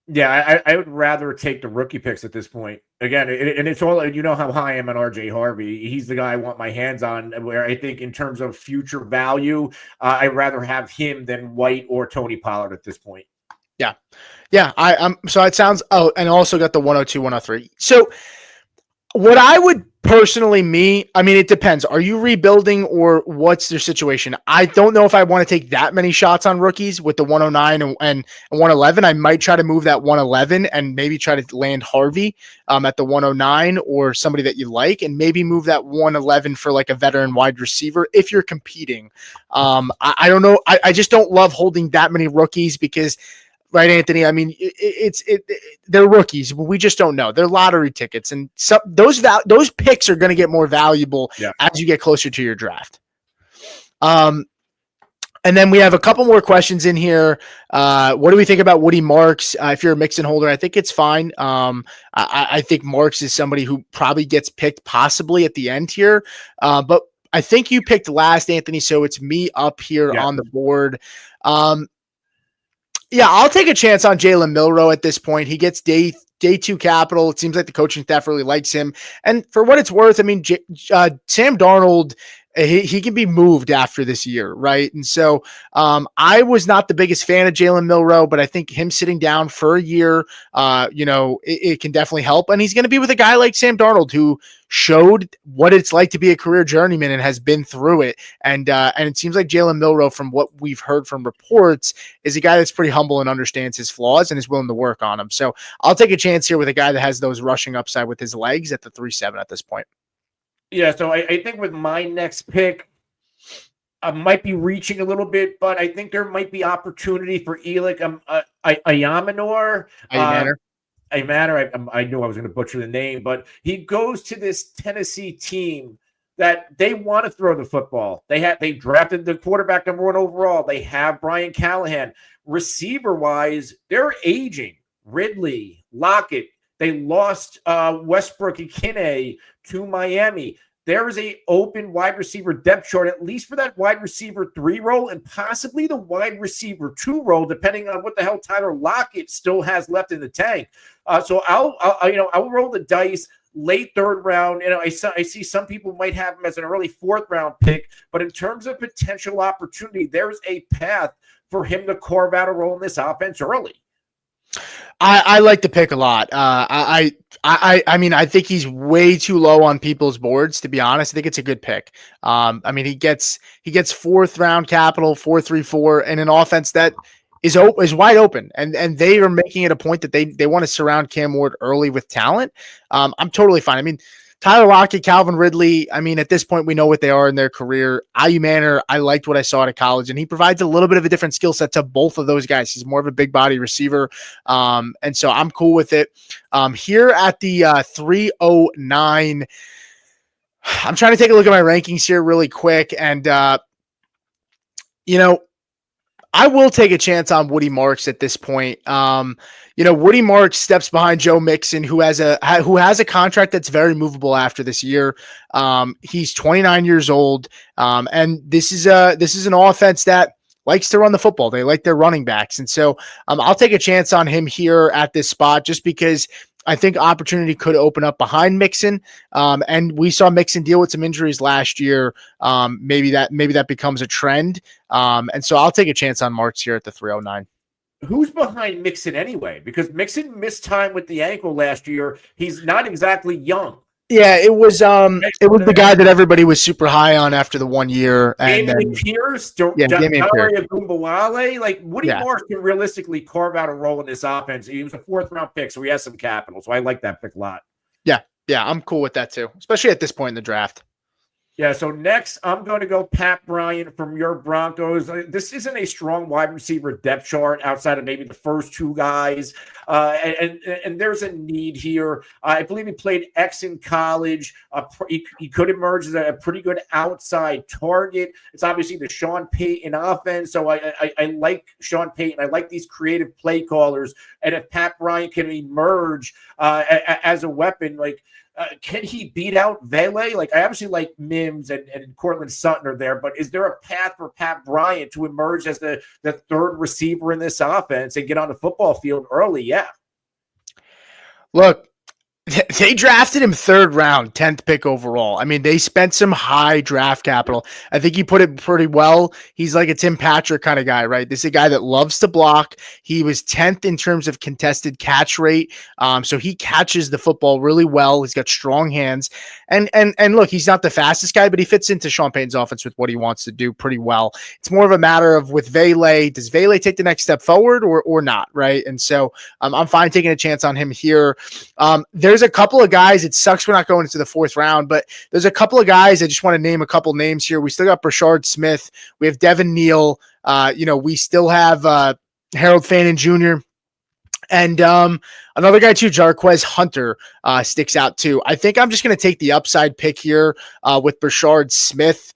yeah, I would rather take the rookie picks at this point. Again, and it's all, you know how high I am on RJ Harvey. He's the guy I want my hands on, where I think in terms of future value, I'd rather have him than White or Tony Pollard at this point. Yeah. I'm so it sounds, and also got the 102, 103. So what I would personally, I mean, it depends. Are you rebuilding, or what's their situation? I don't know if I want to take that many shots on rookies with the 109 and 111. I might try to move that 111 and maybe try to land Harvey at the 109, or somebody that you like, and maybe move that 111 for like a veteran wide receiver if you're competing. I don't know. I just don't love holding that many rookies, because right, Anthony? I mean, they're rookies. We just don't know. They're lottery tickets, and those picks are going to get more valuable as you get closer to your draft. And then we have a couple more questions in here. What do we think about Woody Marks? If you're a Mixon holder, I think it's fine. I think Marks is somebody who probably gets picked possibly at the end here. But I think you picked last, Anthony, so it's me up here on the board. Yeah, I'll take a chance on Jalen Milroe at this point. He gets day 2 capital. It seems like the coaching staff really likes him. And for what it's worth, I mean, Sam Darnold, he can be moved after this year, right? And so I was not the biggest fan of Jalen Milroe, but I think him sitting down for a year, it can definitely help. And he's going to be with a guy like Sam Darnold, who showed what it's like to be a career journeyman and has been through it. And it seems like Jalen Milroe, from what we've heard from reports, is a guy that's pretty humble and understands his flaws and is willing to work on them. So I'll take a chance here with a guy that has those rushing upside with his legs at the 3.7 at this point. Yeah, so I think with my next pick, I might be reaching a little bit, but I think there might be opportunity for Elik Ayamanor. I knew I was going to butcher the name, but he goes to this Tennessee team that they want to throw the football. They drafted the quarterback number 1 overall. They have Brian Callahan. Receiver-wise, they're aging. Ridley, Lockett. They lost Westbrook Ikine to Miami. There is a open wide receiver depth chart, at least for that wide receiver 3 role, and possibly the wide receiver 2 role, depending on what the hell Tyler Lockett still has left in the tank. So I'll roll the dice. Late 3rd round. I see some people might have him as an early 4th round pick, but in terms of potential opportunity, there's a path for him to carve out a role in this offense early. I like the pick a lot. I mean, I think he's way too low on people's boards, to be honest. I think it's a good pick. I mean, he gets 4th round capital, 4.34, and an offense that is wide open, and they are making it a point that they want to surround Cam Ward early with talent. I'm totally fine. I mean, Tyler Lockett, Calvin Ridley, I mean, at this point, we know what they are in their career. Ayu Manor, I liked what I saw at college, and he provides a little bit of a different skill set to both of those guys. He's more of a big body receiver, and so I'm cool with it. Here at the 309, I'm trying to take a look at my rankings here really quick, and, I will take a chance on Woody Marks at this point. Woody Marks steps behind Joe Mixon, who has a contract that's very movable after this year. He's 29 years old, and this is an offense that likes to run the football. They like their running backs, and so I'll take a chance on him here at this spot, just because I think opportunity could open up behind Mixon. And we saw Mixon deal with some injuries last year. Maybe that becomes a trend. And so I'll take a chance on Marks here at the 309. Who's behind Mixon anyway? Because Mixon missed time with the ankle last year. He's not exactly young. Yeah, it was the guy that everybody was super high on after the 1 year. And Damian Pierce, like Woody Marks can realistically carve out a role in this offense. He was a 4th-round pick, so he has some capital. So I like that pick a lot. Yeah, I'm cool with that too, especially at this point in the draft. Yeah, so next I'm going to go Pat Bryant from your Broncos. This isn't a strong wide receiver depth chart outside of maybe the first 2 guys. And there's a need here. I believe he played X in college. He could emerge as a pretty good outside target. It's obviously the Sean Payton offense. So I like Sean Payton. I like these creative play callers. And if Pat Bryant can emerge as a weapon, can he beat out Vele? Like, I obviously like Mims and Cortland Sutton are there, but is there a path for Pat Bryant to emerge as the 3rd receiver in this offense and get on the football field early? Yeah. Look, they drafted him 3rd round, 10th pick overall. I mean, they spent some high draft capital. I think he put it pretty well. He's like a Tim Patrick kind of guy, right? This is a guy that loves to block. He was 10th in terms of contested catch rate. So he catches the football really well. He's got strong hands. And look, he's not the fastest guy, but he fits into Sean Payton's offense with what he wants to do pretty well. It's more of a matter of with Vele, does Vele take the next step forward or not, right? And so I'm fine taking a chance on him here. There's a couple of guys. It sucks we're not going into the 4th round, but there's a couple of guys. I just want to name a couple names here. We still got Brashard Smith. We have Devin Neal. We still have Harold Fannin Jr. And another guy too, Jarquez Hunter, sticks out too. I think I'm just going to take the upside pick here with Brashard Smith.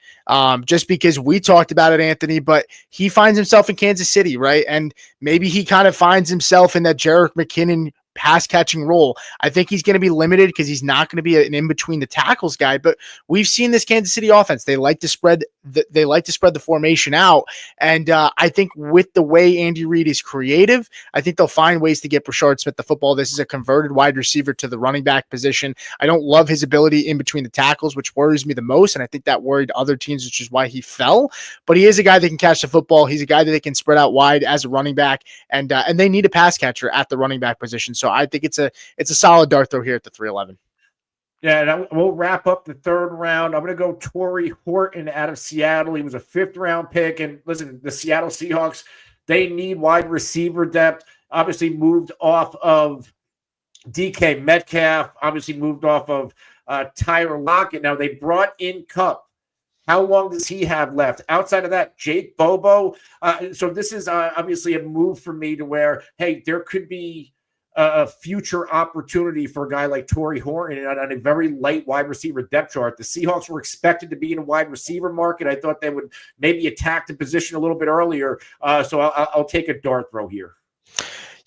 Just because we talked about it, Anthony, but he finds himself in Kansas City, right? And maybe he kind of finds himself in that Jerick McKinnon pass catching role. I think he's going to be limited because he's not going to be an in between the tackles guy, but we've seen this Kansas City offense. They like to spread the formation out. And I think with the way Andy Reid is creative, I think they'll find ways to get Brashard Smith the football. This is a converted wide receiver to the running back position. I don't love his ability in between the tackles, which worries me the most. And I think that worried other teams, which is why he fell, but he is a guy that can catch the football. He's a guy that they can spread out wide as a running back, and they need a pass catcher at the running back position. So I think it's a solid dart throw here at the 311. Yeah, and we'll wrap up the 3rd round. I'm going to go Torrey Horton out of Seattle. He was a 5th-round pick. And listen, the Seattle Seahawks, they need wide receiver depth. Obviously moved off of DK Metcalf. Obviously moved off of Tyler Lockett. Now they brought in Kupp. How long does he have left? Outside of that, Jake Bobo. So this is obviously a move for me to where, hey, there could be a future opportunity for a guy like Torrey Horton on a very light wide receiver depth chart. The Seahawks were expected to be in a wide receiver market. I thought they would maybe attack the position a little bit earlier. So I'll take a dart throw here.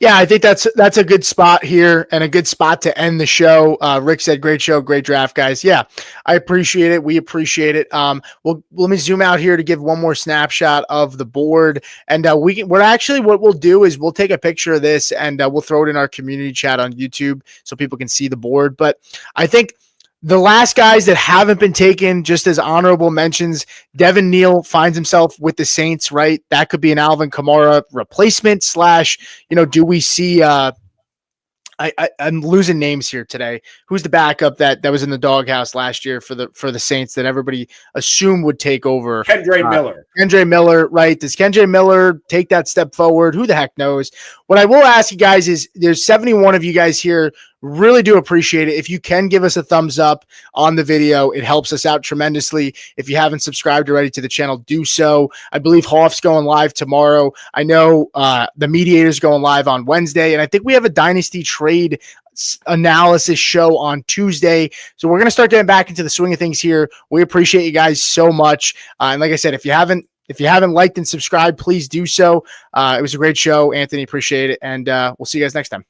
Yeah, I think that's a good spot here and a good spot to end the show. Rick said, "Great show, great draft, guys." Yeah, I appreciate it. We appreciate it. Well, let me zoom out here to give one more snapshot of the board, and what we'll do is we'll take a picture of this and we'll throw it in our community chat on YouTube so people can see the board. But I think the last guys that haven't been taken, just as honorable mentions, Devin Neal finds himself with the Saints, right? That could be an Alvin Kamara replacement / do we see I'm losing names here today. Who's the backup that was in the doghouse last year for the Saints that everybody assumed would take over? Kendre Miller. Kendre Miller, right? Does Kendre Miller take that step forward? Who the heck knows? What I will ask you guys is there's 71 of you guys here. Really do appreciate it. If you can give us a thumbs up on the video, it helps us out tremendously. If you haven't subscribed already to the channel, do so. I believe Hoff's going live tomorrow. I know the Mediator's going live on Wednesday, and I think we have a Dynasty trade analysis show on Tuesday. So we're going to start getting back into the swing of things here. We appreciate you guys so much. And like I said, if you haven't liked and subscribed, please do so. It was a great show, Anthony. Appreciate it. And we'll see you guys next time.